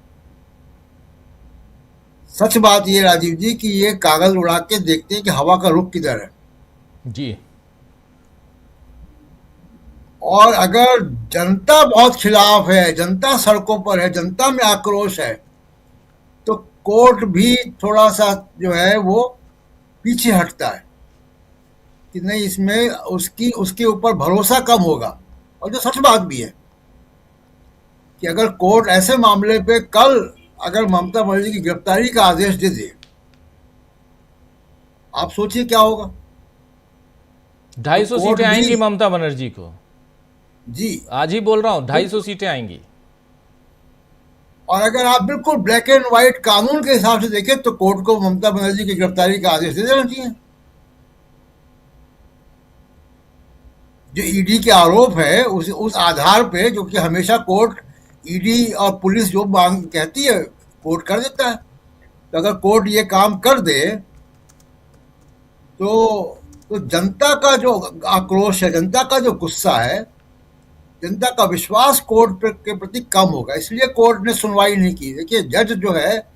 सच बात ये राजीव जी कि ये कागज उड़ा के देखते हैं कि हवा का रुख किधर है। जी, और अगर जनता बहुत खिलाफ है, जनता सड़कों पर है, जनता में आक्रोश है, तो कोर्ट भी थोड़ा सा जो है वो पीछे हटता है कि नहीं, इसमें उसके ऊपर भरोसा कम होगा। और जो सच बात भी है कि अगर कोर्ट ऐसे मामले पे कल अगर ममता बनर्जी की गिरफ्तारी का आदेश दे दे, आप सोचिए क्या होगा। 250 कोर्ट सीटें आएंगी भी- ममता बनर्जी को। जी। आज ही बोल रहा हूं, 250 सीटें आएंगी। और अगर आप बिल्कुल ब्लैक एंड व्हाइट कानून के हिसाब से देखें तो कोर्ट को ममता बनर्जी की गिरफ्तारी का आदेश दे देना चाहिए। जो ईडी के आरोप है उस आधार पे, जो कि हमेशा कोर्ट, ईडी और पुलिस जो मांग कहती है कोर्ट कर देता है। तो अगर कोर्ट ये काम कर दे तो जनता का जो आक्रोश है, जनता का जो गुस्सा है, जनता का विश्वास कोर्ट के प्रति कम होगा। इसलिए कोर्ट ने सुनवाई नहीं की। देखिए जज जो है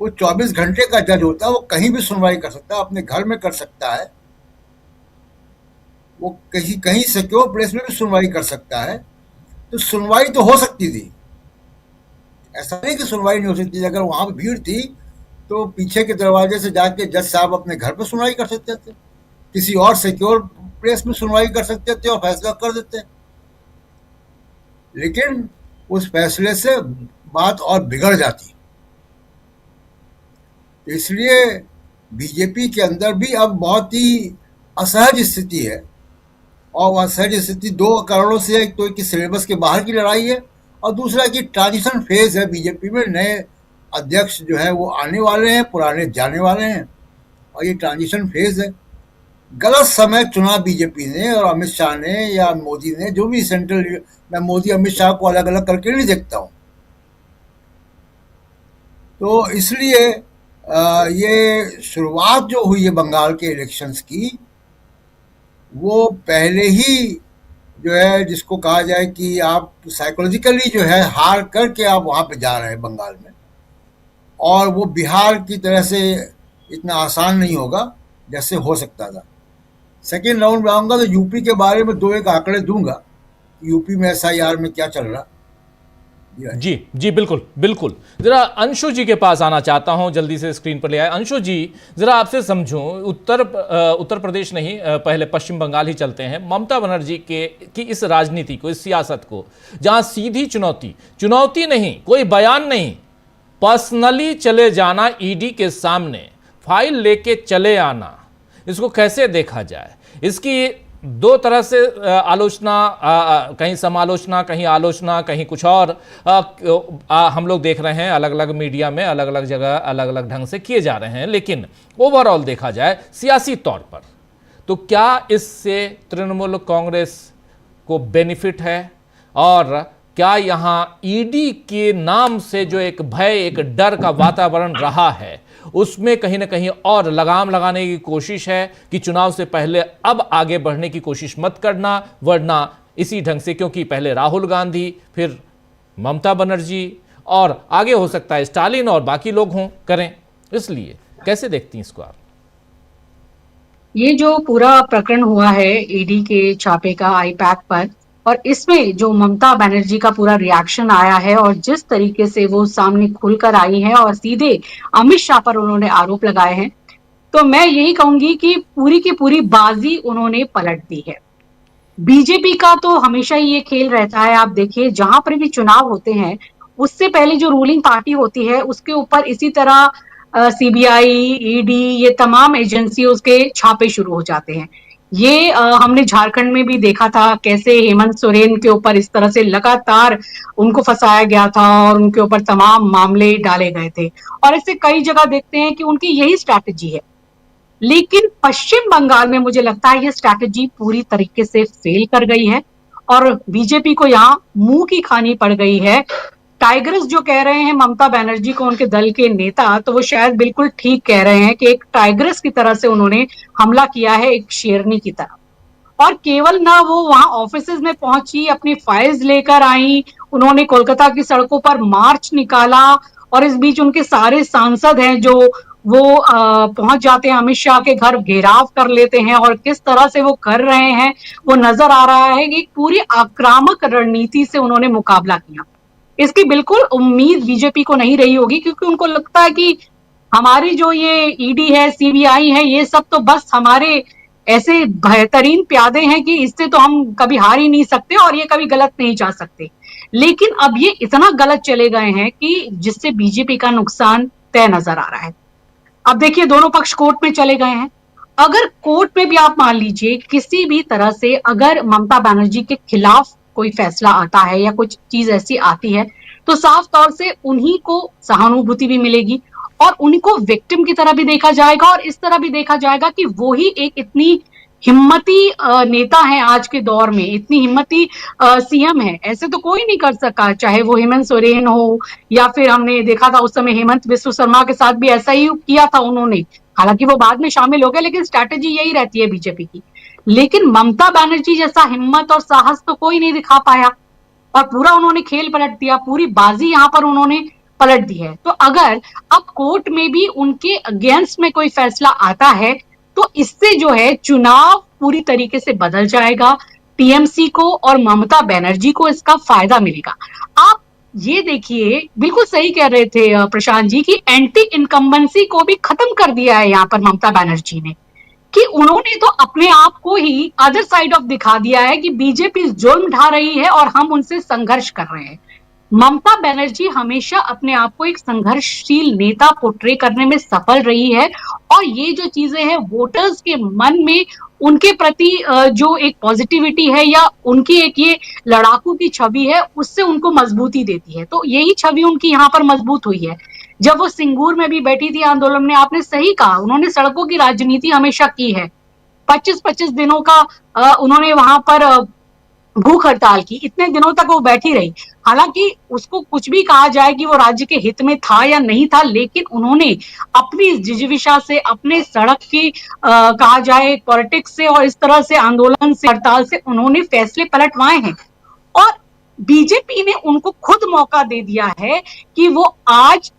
वो 24 घंटे का जज होता है, वो कहीं भी सुनवाई कर सकता है, अपने घर में कर सकता है, वो कहीं सिक्योर प्लेस में भी सुनवाई कर सकता है। तो सुनवाई तो हो सकती थी, ऐसा नहीं कि सुनवाई नहीं हो सकती। अगर वहां पर भीड़ थी तो पीछे के दरवाजे से जाके जज साहब अपने घर पर सुनवाई कर सकते थे, किसी और सिक्योर प्लेस में सुनवाई कर सकते थे और फैसला कर देते। लेकिन उस फैसले से बात और बिगड़ जाती। इसलिए बीजेपी के अंदर भी अब बहुत ही असहज स्थिति है। और असहज स्थिति दो कारणों से है। एक तो कि सिलेबस के बाहर की लड़ाई है, और दूसरा कि ट्रांजिशन फेज है बीजेपी में। नए अध्यक्ष जो है वो आने वाले हैं, पुराने जाने वाले हैं, और ये ट्रांजिशन फेज है। गलत समय चुना बीजेपी ने और अमित शाह ने या मोदी ने, जो भी सेंट्रल, मैं मोदी अमित शाह को अलग अलग करके नहीं देखता हूं। तो इसलिए ये शुरुआत जो हुई है बंगाल के इलेक्शंस की, वो पहले ही जो है जिसको कहा जाए कि आप साइकोलॉजिकली जो है हार करके आप वहां पे जा रहे हैं बंगाल में। और वो बिहार की तरह से इतना आसान नहीं होगा जैसे हो सकता था। सेकेंड राउंड में आऊंगा तो यूपी के बारे में दो एक आंकड़े दूंगा यूपी में SIR में क्या चल रहा। जी जी, बिल्कुल बिल्कुल। जरा अंशु जी के पास आना चाहता हूं, जल्दी से स्क्रीन पर ले आए। अंशु जी, जरा आपसे समझूं, उत्तर प्रदेश नहीं, पहले पश्चिम बंगाल ही चलते हैं। ममता बनर्जी की इस राजनीति को, इस सियासत को, जहां सीधी चुनौती नहीं, कोई बयान नहीं, पर्सनली चले जाना, ईडी के सामने फाइल लेके चले आना, इसको कैसे देखा जाए? इसकी दो तरह से आलोचना, कहीं समालोचना, कहीं आलोचना, कहीं कुछ और हम लोग देख रहे हैं, अलग अलग मीडिया में, अलग अलग जगह, अलग अलग ढंग से किए जा रहे हैं। लेकिन ओवरऑल देखा जाए सियासी तौर पर, तो क्या इससे तृणमूल कांग्रेस को बेनिफिट है? और क्या यहां ईडी के नाम से जो एक भय, एक डर का वातावरण रहा है, उसमें कहीं ना कहीं और लगाम लगाने की कोशिश है कि चुनाव से पहले अब आगे बढ़ने की कोशिश मत करना, वरना इसी ढंग से, क्योंकि पहले राहुल गांधी, फिर ममता बनर्जी, और आगे हो सकता है स्टालिन और बाकी लोग हों, करें, इसलिए कैसे देखती हैं इसको आप? ये जो पूरा प्रकरण हुआ है ईडी के छापे का आईपैक पर, और इसमें जो ममता बनर्जी का पूरा रिएक्शन आया है और जिस तरीके से वो सामने खुलकर आई है और सीधे अमित शाह पर उन्होंने आरोप लगाए हैं, तो मैं यही कहूंगी कि पूरी की पूरी बाजी उन्होंने पलट दी है। बीजेपी का तो हमेशा ही ये खेल रहता है, आप देखिए जहां पर भी चुनाव होते हैं उससे पहले जो रूलिंग पार्टी होती है उसके ऊपर इसी तरह सीबीआई, ईडी, ये तमाम एजेंसी उसके छापे शुरू हो जाते हैं। ये हमने झारखंड में भी देखा था कैसे हेमंत सोरेन के ऊपर इस तरह से लगातार उनको फंसाया गया था और उनके ऊपर तमाम मामले डाले गए थे, और ऐसे कई जगह देखते हैं कि उनकी यही स्ट्रैटेजी है। लेकिन पश्चिम बंगाल में मुझे लगता है ये स्ट्रैटेजी पूरी तरीके से फेल कर गई है और बीजेपी को यहाँ मुंह की खानी पड़ गई है। टाइगर्स जो कह रहे हैं ममता बनर्जी को, उनके दल के नेता, तो वो शायद बिल्कुल ठीक कह रहे हैं कि एक टाइगर्स की तरह से उन्होंने हमला किया है, एक शेरनी की तरह। और केवल ना वो वहां ऑफिसेज में पहुंची, अपनी फाइल्स लेकर आई, उन्होंने कोलकाता की सड़कों पर मार्च निकाला, और इस बीच उनके सारे सांसद हैं जो वो पहुंच जाते हैं अमित शाह के घर, घेराव कर लेते हैं, और किस तरह से वो कर रहे हैं वो नजर आ रहा है कि पूरी आक्रामक रणनीति से उन्होंने मुकाबला किया। इसकी बिल्कुल उम्मीद बीजेपी को नहीं रही होगी, क्योंकि उनको लगता है कि हमारी जो ये ईडी है, सीबीआई है, ये सब तो बस हमारे ऐसे बेहतरीन प्यादे हैं कि इससे तो हम कभी हार ही नहीं सकते और ये कभी गलत नहीं जा सकते। लेकिन अब ये इतना गलत चले गए हैं कि जिससे बीजेपी का नुकसान तय नजर आ रहा है। अब देखिए दोनों पक्ष कोर्ट में चले गए हैं। अगर कोर्ट में भी आप मान लीजिए किसी भी तरह से अगर ममता बनर्जी के खिलाफ कोई फैसला आता है या कुछ चीज ऐसी आती है, तो साफ तौर से उन्हीं को सहानुभूति भी मिलेगी और उनको विक्टिम की तरह भी देखा जाएगा, और इस तरह भी देखा जाएगा कि वो ही एक इतनी हिम्मती नेता है आज के दौर में, इतनी हिम्मती सीएम है, ऐसे तो कोई नहीं कर सका, चाहे वो हेमंत सोरेन हो या फिर हमने देखा था उस समय हेमंत बिस्व शर्मा के साथ भी ऐसा ही किया था उन्होंने। हालांकि वो बाद में शामिल हो गए, लेकिन स्ट्रैटेजी यही रहती है बीजेपी की। लेकिन ममता बनर्जी जैसा हिम्मत और साहस तो कोई नहीं दिखा पाया, और पूरा उन्होंने खेल पलट दिया, पूरी बाजी यहाँ पर उन्होंने पलट दी है। तो अगर अब कोर्ट में भी उनके अगेंस्ट में कोई फैसला आता है, तो इससे जो है चुनाव पूरी तरीके से बदल जाएगा, टीएमसी को और ममता बनर्जी को इसका फायदा मिलेगा। आप ये देखिए, बिल्कुल सही कह रहे थे प्रशांत जी की एंटी इनकम्बेंसी को भी खत्म कर दिया है यहाँ पर ममता बनर्जी ने, कि उन्होंने तो अपने आप को ही अदर साइड ऑफ दिखा दिया है कि बीजेपी जुल्म ढा रही है और हम उनसे संघर्ष कर रहे हैं। ममता बनर्जी हमेशा अपने आप को एक संघर्षशील नेता पोर्ट्रे करने में सफल रही है, और ये जो चीजें हैं वोटर्स के मन में उनके प्रति जो एक पॉजिटिविटी है या उनकी एक ये लड़ाकू की छवि है, उससे उनको मजबूती देती है। तो यही छवि उनकी यहाँ पर मजबूत हुई है। जब वो सिंगूर में भी बैठी थी आंदोलन में, आपने सही कहा, उन्होंने सड़कों की राजनीति हमेशा की है। 25-25 दिनों का उन्होंने वहां पर भूख हड़ताल की, इतने दिनों तक वो बैठी रही। हालांकि उसको कुछ भी कहा जाए कि वो राज्य के हित में था या नहीं था, लेकिन उन्होंने अपनी जिजीविषा से, अपने सड़क की कहा जाए पॉलिटिक्स से और इस तरह से आंदोलन से, हड़ताल से उन्होंने फैसले पलटवाए हैं, और बीजेपी ने उनको खुद मौका दे दिया है कि वो आज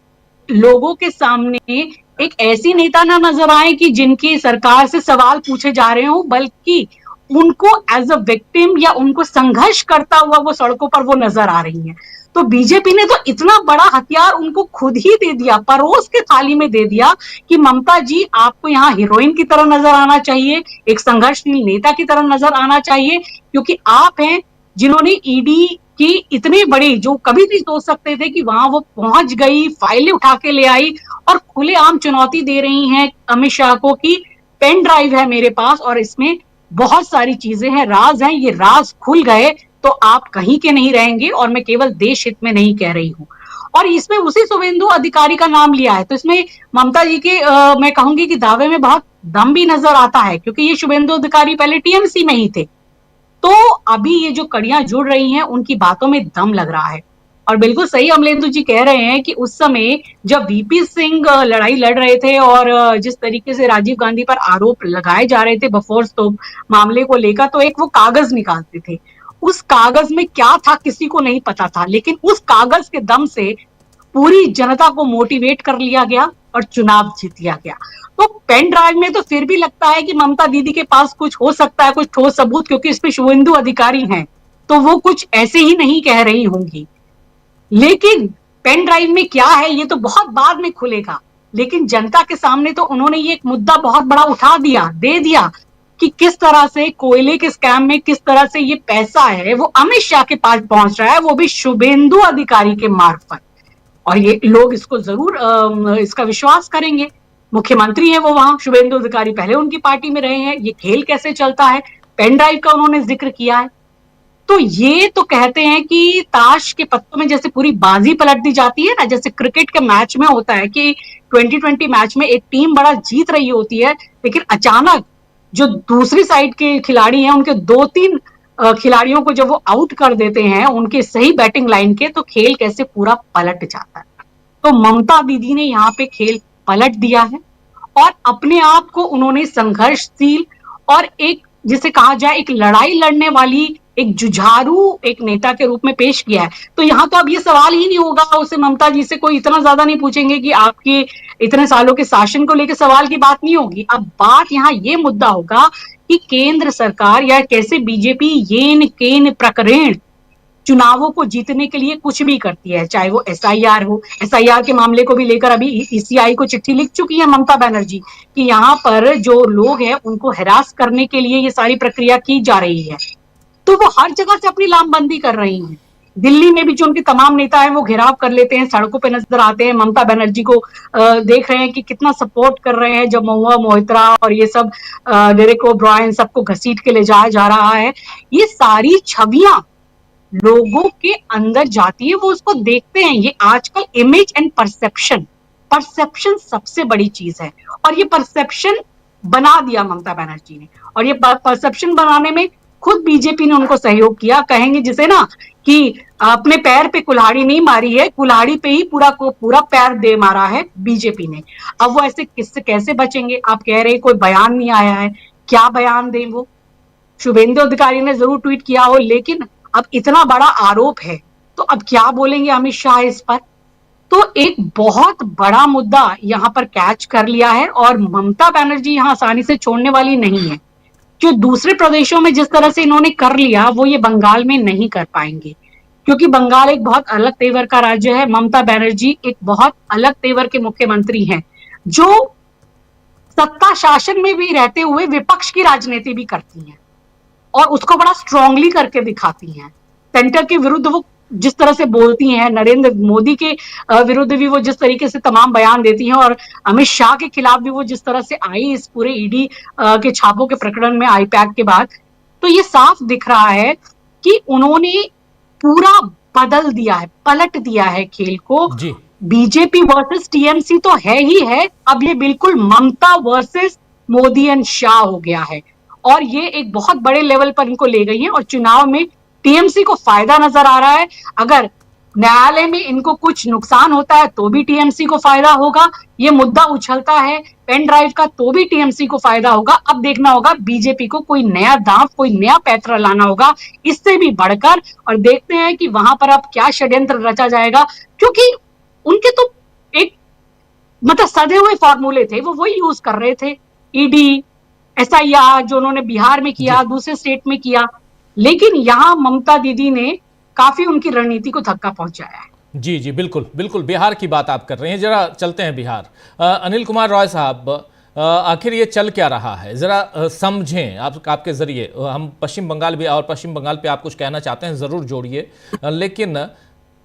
लोगों के सामने एक ऐसी नेता ना नजर आए कि जिनकी सरकार से सवाल पूछे जा रहे हो, बल्कि उनको एज अ विक्टिम या उनको संघर्ष करता हुआ वो सड़कों पर वो नजर आ रही हैं। तो बीजेपी ने तो इतना बड़ा हथियार उनको खुद ही दे दिया, परोस के थाली में दे दिया कि ममता जी आपको यहाँ हीरोइन की तरह नजर आना चाहिए, एक संघर्षशील नेता की तरह नजर आना चाहिए, क्योंकि आप हैं जिन्होंने ईडी की इतनी बड़ी, जो कभी नहीं सोच सकते थे कि वहां वो पहुंच गई, फाइलें उठा के ले आई और खुलेआम चुनौती दे रही हैं अमित शाह को कि पेन ड्राइव है मेरे पास और इसमें बहुत सारी चीजें हैं, राज हैं, ये राज खुल गए तो आप कहीं के नहीं रहेंगे और मैं केवल देश हित में नहीं कह रही हूं। और इसमें उसी शुभेंदु अधिकारी का नाम लिया है, तो इसमें ममता जी के मैं कहूंगी कि दावे में बहुत दम भी नजर आता है, क्योंकि ये शुभेंदु अधिकारी पहले टीएमसी में ही थे। तो अभी ये जो कड़ियां जुड़ रही हैं उनकी बातों में दम लग रहा है। और बिल्कुल सही अमलेंदु जी कह रहे हैं कि उस समय जब वीपी सिंह लड़ाई लड़ रहे थे और जिस तरीके से राजीव गांधी पर आरोप लगाए जा रहे थे बफोर्स तो मामले को लेकर, तो एक वो कागज निकालते थे, उस कागज में क्या था किसी को नहीं पता था, लेकिन उस कागज के दम से पूरी जनता को मोटिवेट कर लिया गया और चुनाव जीत लिया गया। तो पेन ड्राइव में तो फिर भी लगता है कि ममता दीदी के पास कुछ हो सकता है, कुछ ठोस सबूत, क्योंकि इस पे शुभेंदु अधिकारी हैं तो वो कुछ ऐसे ही नहीं कह रही होंगी। लेकिन पेन ड्राइव में क्या है ये तो बहुत बाद में खुलेगा, लेकिन जनता के सामने तो उन्होंने ये एक मुद्दा बहुत बड़ा उठा दिया, दे दिया कि किस तरह से कोयले के स्कैम में किस तरह से ये पैसा है वो अमित शाह के पास पहुंच रहा है, वो भी शुभेंदु अधिकारी के मार्फत। और ये लोग इसको जरूर इसका विश्वास करेंगे। मुख्यमंत्री है वो वहां, शुभेंदु अधिकारी पहले उनकी पार्टी में रहे हैं, ये खेल कैसे चलता है, पेन ड्राइव का उन्होंने जिक्र किया है। तो ये तो कहते हैं कि ताश के पत्तों में जैसे पूरी बाजी पलट दी जाती है ना, जैसे क्रिकेट के मैच में होता है कि 2020 मैच में एक टीम बड़ा जीत रही होती है, लेकिन अचानक जो दूसरी साइड के खिलाड़ी हैं उनके 2-3 खिलाड़ियों को जब वो आउट कर देते हैं उनके सही बैटिंग लाइन के, तो खेल कैसे पूरा पलट जाता है। तो ममता दीदी ने यहाँ पे खेल पलट दिया है और अपने आप को उन्होंने संघर्षशील और एक जिसे कहा जाए एक लड़ाई लड़ने वाली, एक जुझारू एक नेता के रूप में पेश किया है। तो यहाँ तो अब ये सवाल ही नहीं होगा उसे, ममता जी से कोई इतना ज्यादा नहीं पूछेंगे कि आपके इतने सालों के शासन को लेकर सवाल की बात नहीं होगी। अब बात यहाँ ये मुद्दा होगा कि केंद्र सरकार या कैसे बीजेपी येन केन प्रकरण चुनावों को जीतने के लिए कुछ भी करती है, चाहे वो एसआईआर हो। एसआईआर के मामले को भी लेकर अभी ईसीआई को चिट्ठी लिख चुकी है ममता बनर्जी कि यहाँ पर जो लोग हैं उनको हिरास करने के लिए ये सारी प्रक्रिया की जा रही है। तो वो हर जगह से अपनी लामबंदी कर रही हैं। दिल्ली में भी जो उनके तमाम नेता हैं वो घेराव कर लेते हैं, सड़कों पे नजर आते हैं, ममता बनर्जी को देख रहे हैं कि कितना सपोर्ट कर रहे हैं, जब महुआ मोहित्रा और ये सब डेरेक ओब्रायन सबको घसीट के ले जाया जा रहा है। ये सारी छवियां लोगों के अंदर जाती है, वो उसको देखते हैं। ये आजकल इमेज एंड परसेप्शन सबसे बड़ी चीज है और ये परसेप्शन बना दिया ममता बनर्जी ने। और ये परसेप्शन बनाने में खुद बीजेपी ने उनको सहयोग किया। कहेंगे जिसे ना कि अपने पैर पे कुल्हाड़ी नहीं मारी है, कुल्हाड़ी पे ही पूरा पैर दे मारा है बीजेपी ने। अब वो ऐसे किससे कैसे बचेंगे? आप कह रहे कोई बयान नहीं आया है, क्या बयान दें वो? शुभेंदु अधिकारी ने जरूर ट्वीट किया हो, लेकिन अब इतना बड़ा आरोप है तो अब क्या बोलेंगे अमित शाह इस पर? तो एक बहुत बड़ा मुद्दा यहाँ पर कैच कर लिया है और ममता बनर्जी यहाँ आसानी से छोड़ने वाली नहीं है। जो दूसरे प्रदेशों में जिस तरह से इन्होंने कर लिया वो ये बंगाल में नहीं कर पाएंगे, क्योंकि बंगाल एक बहुत अलग तेवर का राज्य है। ममता बनर्जी एक बहुत अलग तेवर के मुख्यमंत्री हैं जो सत्ता शासन में भी रहते हुए विपक्ष की राजनीति भी करती हैं और उसको बड़ा स्ट्रांगली करके दिखाती हैं। सेंटर के विरुद्ध वो जिस तरह से बोलती हैं, नरेंद्र मोदी के विरुद्ध भी वो जिस तरीके से तमाम बयान देती हैं और अमित शाह के खिलाफ भी वो जिस तरह से आई इस पूरे ईडी के छापों के प्रकरण में आईपैक के बाद, तो ये साफ दिख रहा है कि उन्होंने पूरा बदल दिया है, पलट दिया है खेल को। बीजेपी वर्सेस टीएमसी तो है ही है, अब ये बिल्कुल ममता वर्सेस मोदी एंड शाह हो गया है और ये एक बहुत बड़े लेवल पर इनको ले गई है और चुनाव में टीएमसी को फायदा नजर आ रहा है। अगर न्यायालय में इनको कुछ नुकसान होता है तो भी टीएमसी को फायदा होगा, ये मुद्दा उछलता है पेन ड्राइव का तो भी टीएमसी को फायदा होगा। अब देखना होगा बीजेपी को कोई नया दांव, कोई नया पैंतरा लाना होगा इससे भी बढ़कर, और देखते हैं कि वहां पर अब क्या षड्यंत्र रचा जाएगा, क्योंकि उनके तो एक मतलब सधे हुए फॉर्मूले थे, वो वही यूज कर रहे थे। ईडी, SIR जो उन्होंने बिहार में किया, दूसरे स्टेट में किया, लेकिन यहाँ ममता दीदी ने काफी उनकी रणनीति को धक्का पहुंचाया है। जी जी, बिल्कुल बिल्कुल, बिहार की बात आप कर रहे हैं, जरा चलते हैं बिहार। अनिल कुमार रॉय साहब, आखिर ये चल क्या रहा है, जरा समझें आपके जरिए। हम पश्चिम बंगाल भी, और पश्चिम बंगाल पे आप कुछ कहना चाहते हैं जरूर जोड़िए, लेकिन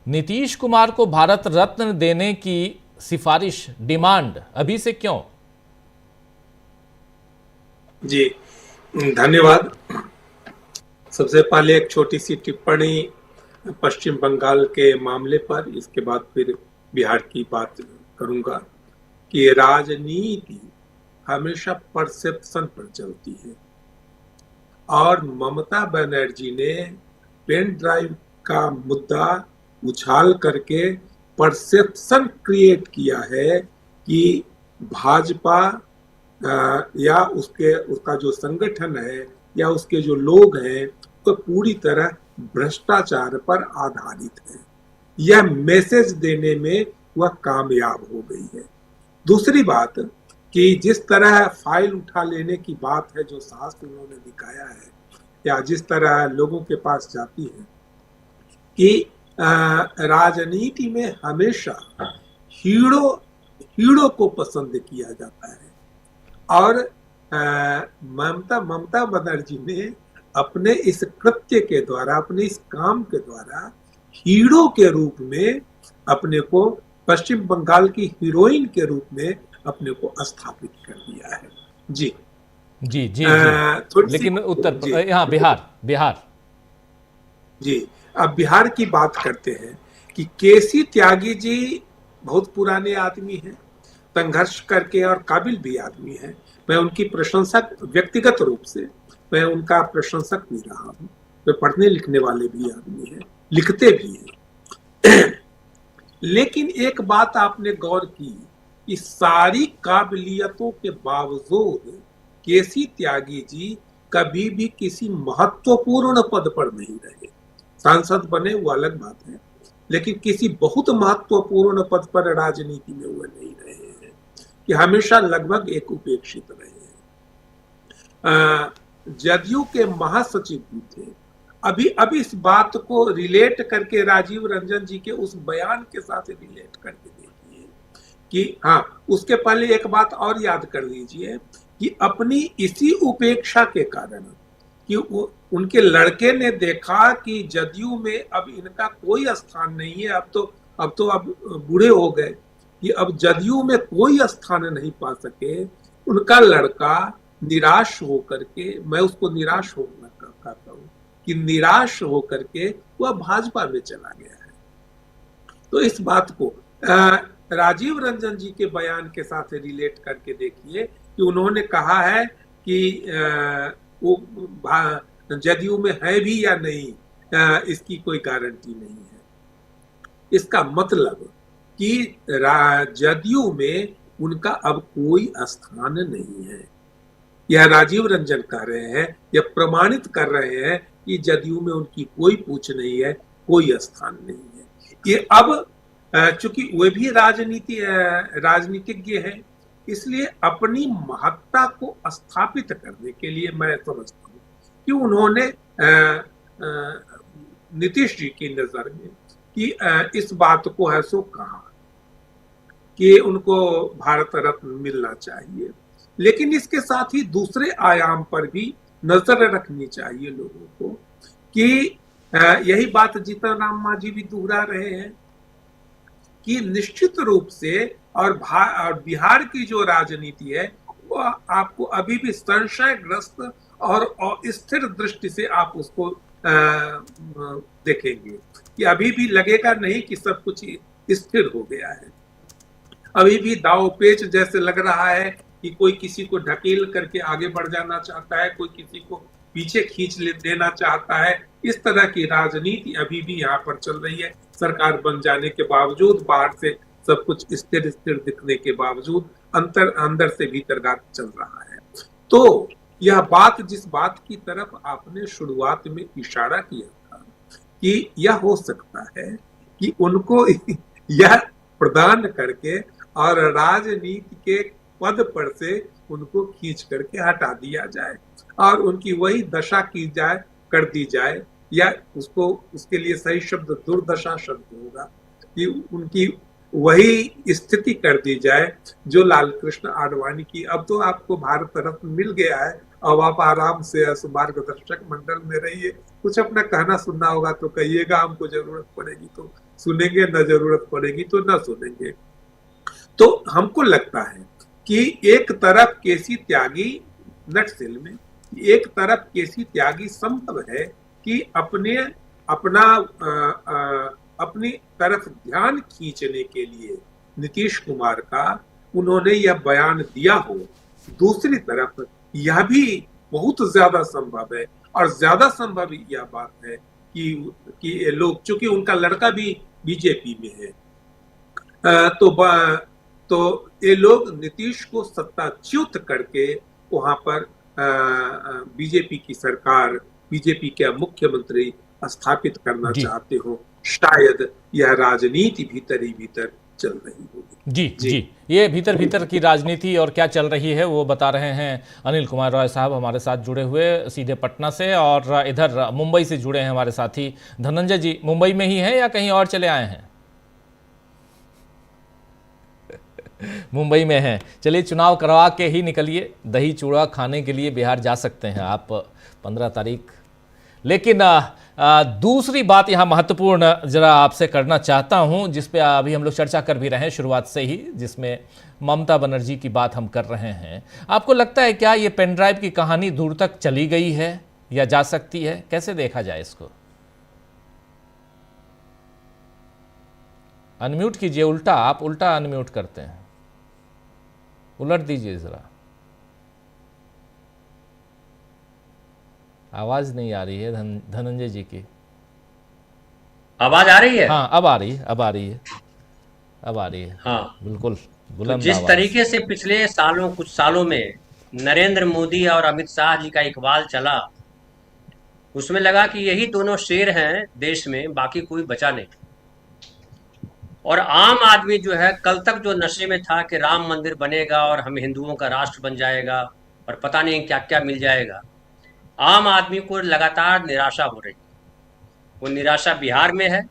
नीतीश कुमार को भारत रत्न देने की सिफारिश, डिमांड अभी से क्यों? जी धन्यवाद। सबसे पहले एक छोटी सी टिप्पणी पश्चिम बंगाल के मामले पर, इसके बाद फिर बिहार की बात करूंगा कि राजनीति हमेशा परसेप्शन पर चलती है, और ममता बनर्जी ने पेन ड्राइव का मुद्दा उछाल करके परसेप्शन क्रिएट किया है कि भाजपा या उसका जो संगठन है या उसके जो लोग हैं तो पूरी तरह भ्रष्टाचार पर आधारित है। यह मैसेज देने में वह कामयाब हो गई है। दूसरी बात कि जिस तरह फाइल उठा लेने की बात है, जो साहस उन्होंने दिखाया है, या जिस तरह लोगों के पास जाती है कि राजनीति में हमेशा हीरो को पसंद किया जाता है, और ममता बनर्जी ने अपने इस कृत्य के द्वारा, अपने इस काम के द्वारा हीरो के रूप में अपने को, पश्चिम बंगाल की हीरोइन के रूप में अपने को स्थापित कर दिया है। जी जी जी, जी। लेकिन उत्तर, यहाँ बिहार जी, अब बिहार की बात करते हैं कि केसी त्यागी जी बहुत पुराने आदमी हैं, संघर्ष करके और काबिल भी आदमी हैं। मैं उनकी प्रशंसक, व्यक्तिगत रूप से मैं उनका प्रशंसक भी रहा हूँ। वे पढ़ने लिखने वाले भी आदमी हैं, लिखते भी हैं। लेकिन एक बात आपने गौर की कि सारी काबिलियतों के बावजूद केसी त्यागी जी कभी भी किसी महत्वपूर्ण पद पर नहीं रहे। सांसद बने वो अलग बात है, लेकिन किसी बहुत महत्वपूर्ण पद पर राजनीति में वो नहीं रहे हैं, कि हमेशा लगभग एक उपेक्षित रहे हैं। जदयू के महासचिव भी थे। अभी इस बात को रिलेट करके राजीव रंजन जी के उस बयान के साथ रिलेट करके देखिए कि हाँ, उसके पहले एक बात और याद कर लीजिए कि अपनी इसी उपेक्षा के कारण कि उनके लड़के ने देखा कि जदयू में अब इनका कोई स्थान नहीं है, अब बूढ़े हो गए कि अब जदयू में कोई स्थान नहीं पा सके। उनका लड़का निराश होकर के, मैं उसको निराश होना कहता हूँ कि निराश होकर के वह भाजपा में चला गया है। तो इस बात को राजीव रंजन जी के बयान के साथ रिलेट करके देखिए कि उन्होंने कहा है कि वो जदयू में है भी या नहीं, इसकी कोई गारंटी नहीं है। इसका मतलब कि जदयू में उनका अब कोई स्थान नहीं है। यह राजीव रंजन कह रहे हैं, यह प्रमाणित कर रहे हैं कि जदयू में उनकी कोई पूछ नहीं है, कोई स्थान नहीं है। ये अब चूंकि वे भी राजनीतिज्ञ हैं, इसलिए अपनी महत्ता को स्थापित करने के लिए मैं समझता हूँ कि उन्होंने नीतीश जी की नजर में कि इस बात को है सो कहा कि उनको भारत रत्न मिलना चाहिए, लेकिन इसके साथ ही दूसरे आयाम पर भी नजर रखनी चाहिए लोगों को कि यही बात जीतन राम मांझी भी दोहरा रहे हैं कि निश्चित रूप से और बिहार की जो राजनीति है वो आपको अभी भी संशयग्रस्त और स्थिर दृष्टि से आप उसको देखेंगे कि अभी भी लगेगा नहीं कि सब कुछ स्थिर हो गया है। अभी भी दाव पेच जैसे लग रहा है कि कोई किसी को ढकेल करके आगे बढ़ जाना चाहता है, कोई किसी को पीछे खींच देना चाहता है। इस तरह की राजनीति अभी भी यहाँ पर चल रही है। सरकार बन जाने के बावजूद, बाहर से सब कुछ स्थिर दिखने के बावजूद, अंदर से भीतर घात चल रहा है। तो यह बात, जिस बात की तरफ आपने शुरुआत में इशारा किया था कि यह हो सकता है कि उनको यह प्रदान करके और राजनीति के पद पर से उनको खींच करके हटा दिया जाए और उनकी वही दशा की जाए, कर दी जाए, या उसको उसके लिए सही शब्द दुर्दशा शब्द होगा कि उनकी वही स्थिति कर दी जाए जो लाल कृष्ण आडवाणी की। अब तो आपको भारत रत्न मिल गया है, अब आप आराम से मार्गदर्शक मंडल में रहिए, कुछ अपना कहना सुनना होगा तो कहिएगा, हमको जरूरत पड़ेगी तो सुनेंगे, न जरूरत पड़ेगी तो न सुनेंगे। तो हमको लगता है कि एक तरफ केसी त्यागी नटसिल में, एक तरफ केसी त्यागी संभव है कि अपनी तरफ ध्यान खींचने के लिए नीतीश कुमार का उन्होंने यह बयान दिया हो। दूसरी तरफ यह भी बहुत ज्यादा संभव है, और ज्यादा संभव यह बात है कि ये लोग, चूंकि उनका लड़का भी बीजेपी में है, तो ये लोग नीतीश को सत्ताच्युत करके वहां पर बीजेपी की सरकार, बीजेपी के मुख्यमंत्री स्थापित करना चाहते हो। शायद यह राजनीति भीतर ही भीतर चल रही होगी। जी, ये भीतर भीतर की राजनीति और क्या चल रही है वो बता रहे हैं अनिल कुमार रॉय साहब हमारे साथ जुड़े हुए सीधे पटना से, और इधर मुंबई से जुड़े हैं हमारे साथी धनंजय जी। मुंबई में ही हैं या कहीं और चले आए हैं? मुंबई में हैं। चलिए, चुनाव करवा के ही निकलिए, दही चूड़ा खाने के लिए बिहार जा सकते हैं आप 15 तारीख। लेकिन दूसरी बात यहाँ महत्वपूर्ण जरा आपसे करना चाहता हूँ, जिस पे अभी हम लोग चर्चा कर भी रहे हैं शुरुआत से ही, जिसमें ममता बनर्जी की बात हम कर रहे हैं। आपको लगता है क्या ये पेन ड्राइव की कहानी दूर तक चली गई है या जा सकती है? कैसे देखा जाए इसको? अनम्यूट कीजिए, उल्टा आप उल्टा अनम्यूट करते हैं, उलट दीजिए जरा, आवाज नहीं आ रही है धनंजय जी की। आवाज आ रही है? हाँ, अब आ रही है, अब आ रही है, अब आ रही है। हाँ, बिल्कुल तो बुलंद जिस आवाज। तरीके से पिछले कुछ सालों में नरेंद्र मोदी और अमित शाह जी का इकबाल चला, उसमें लगा कि यही दोनों शेर हैं देश में, बाकी कोई बचा नहीं। और आम आदमी जो है, कल तक जो नशे में था कि राम मंदिर बनेगा और हम हिंदुओं का राष्ट्र बन जाएगा और पता नहीं क्या क्या मिल जाएगा, आम आदमी को लगातार निराशा हो रही है। वो निराशा बिहार में है,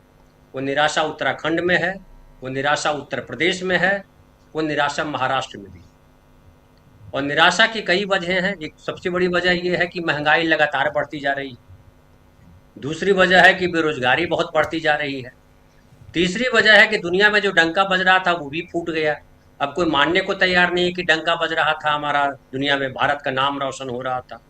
वो निराशा उत्तराखंड में है, वो निराशा उत्तर प्रदेश में है, वो निराशा महाराष्ट्र में भी। और निराशा की कई वजह हैं। एक सबसे बड़ी वजह ये है कि महंगाई लगातार बढ़ती जा रही है। दूसरी वजह है कि बेरोजगारी बहुत बढ़ती जा रही है। तीसरी वजह है कि दुनिया में जो डंका बज रहा था वो भी फूट गया। अब कोई मानने को तैयार नहीं कि डंका बज रहा था, हमारा दुनिया में भारत का नाम रोशन हो रहा था।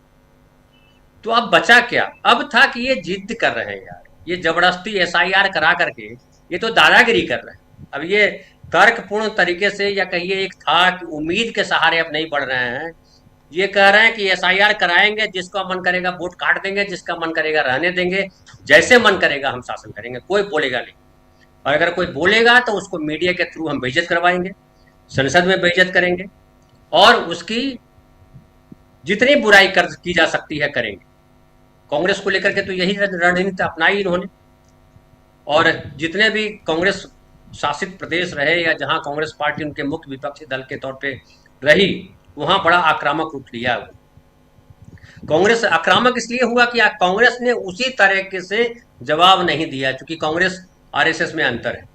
तो अब बचा क्या? अब था कि ये जिद कर रहे हैं यार, ये जबरदस्ती SIR करा करके ये तो दादागिरी कर रहे हैं। अब ये तर्कपूर्ण तरीके से, या कहिए एक था कि उम्मीद के सहारे अब नहीं बढ़ रहे हैं। ये कह रहे हैं कि SIR कराएंगे, जिसका मन करेगा वोट काट देंगे, जिसका मन करेगा रहने देंगे, जैसे मन करेगा हम शासन करेंगे, कोई बोलेगा नहीं। और अगर कोई बोलेगा तो उसको मीडिया के थ्रू हम बेइज्जत करवाएंगे, संसद में बेइज्जत करेंगे, और उसकी जितनी बुराई की जा सकती है करेंगे। कांग्रेस को लेकर के तो यही रणनीति अपनाई इन्होंने। और जितने भी कांग्रेस शासित प्रदेश रहे या जहां कांग्रेस पार्टी उनके मुख्य विपक्षी दल के तौर पे रही, वहां बड़ा आक्रामक रूप लिया। कांग्रेस आक्रामक इसलिए हुआ कि कांग्रेस ने उसी तरीके से जवाब नहीं दिया, क्योंकि कांग्रेस RSS में अंतर है।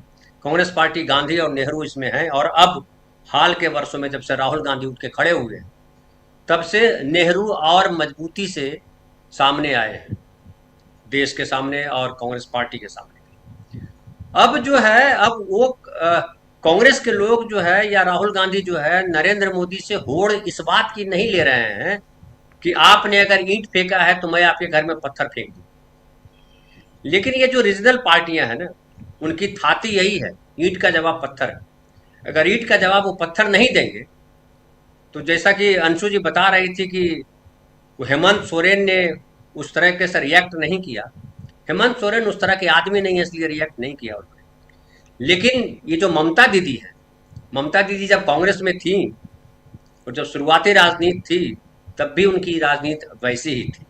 कांग्रेस पार्टी गांधी और नेहरू इसमें है, और अब हाल के वर्षों में जब से राहुल गांधी उठ के खड़े हुए तब से नेहरू और मजबूती से सामने आए हैं, देश के सामने और कांग्रेस पार्टी के सामने। अब जो है, अब वो कांग्रेस के लोग जो है या राहुल गांधी जो है, नरेंद्र मोदी से होड़ इस बात की नहीं ले रहे हैं कि आपने अगर ईंट फेंका है तो मैं आपके घर में पत्थर फेंक दूं। लेकिन ये जो रीजनल पार्टियां हैं ना, उनकी थाती यही है, ईंट का जवाब पत्थर है। अगर ईंट का जवाब वो पत्थर नहीं देंगे तो जैसा कि अंशु जी बता रही थी कि हेमंत सोरेन ने उस तरह के से रिएक्ट नहीं किया। हेमंत सोरेन उस तरह के आदमी नहीं है, इसलिए रिएक्ट नहीं किया उन्होंने। लेकिन ये जो ममता दीदी है, ममता दीदी जब कांग्रेस में थी और जब शुरुआती राजनीति थी, तब भी उनकी राजनीति वैसी ही थी।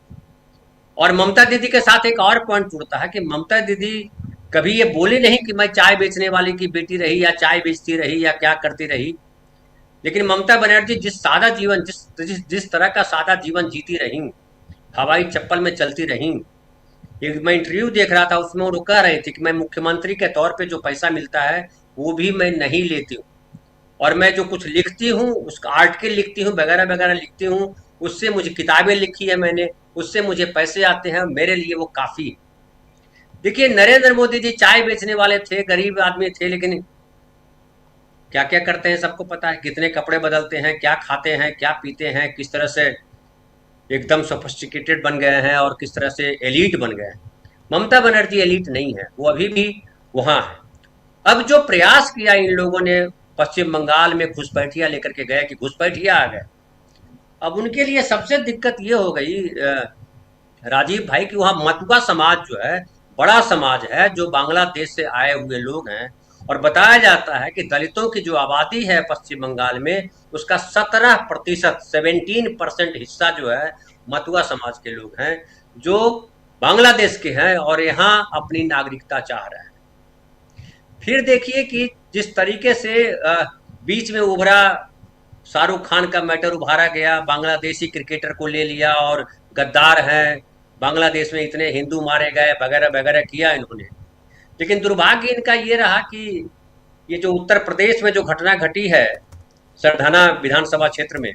और ममता दीदी के साथ एक और पॉइंट जुड़ता है कि ममता दीदी कभी ये बोली नहीं कि मैं चाय बेचने वाली की बेटी रही या चाय बेचती रही या क्या करती रही। लेकिन ममता बनर्जी जिस सादा जीवन जिस तरह का सादा जीवन जीती रही, हवाई चप्पल में चलती रही। एक मैं इंटरव्यू देख रहा था, उसमें वो कह रहे थे कि मैं मुख्यमंत्री के तौर पे जो पैसा मिलता है वो भी मैं नहीं लेती हूँ, और मैं जो कुछ लिखती हूँ, उसका आर्टिकल लिखती हूँ, वगैरह वगैरह लिखती हूँ, उससे मुझे किताबें लिखी है मैंने, उससे मुझे पैसे आते हैं, मेरे लिए वो काफी है। देखिए, नरेंद्र मोदी जी चाय बेचने वाले थे, गरीब आदमी थे, लेकिन क्या क्या करते हैं सबको पता है। कितने कपड़े बदलते हैं, क्या खाते हैं, क्या पीते हैं, किस तरह से एकदम सोफिस्टिकेटेड बन गए हैं और किस तरह से एलीट बन गए हैं। ममता बनर्जी एलीट नहीं है, वो अभी भी वहां है। अब जो प्रयास किया इन लोगों ने पश्चिम बंगाल में घुसपैठिया लेकर के गए कि घुसपैठिया आ गए, अब उनके लिए सबसे दिक्कत ये हो गई राजीव भाई कि वहाँ मतुआ समाज जो है, बड़ा समाज है, जो बांग्लादेश से आए हुए लोग हैं, और बताया जाता है कि दलितों की जो आबादी है पश्चिम बंगाल में, उसका 17% हिस्सा जो है मतुआ समाज के लोग हैं, जो बांग्लादेश के हैं और यहाँ अपनी नागरिकता चाह रहे हैं। फिर देखिए कि जिस तरीके से बीच में उभरा, शाहरुख खान का मैटर उभारा गया, बांग्लादेशी क्रिकेटर को ले लिया और गद्दार हैं, बांग्लादेश में इतने हिंदू मारे गए, वगैरह वगैरह किया इन्होंने। लेकिन दुर्भाग्य इनका ये रहा कि ये जो उत्तर प्रदेश में जो घटना घटी है सरधाना विधानसभा क्षेत्र में,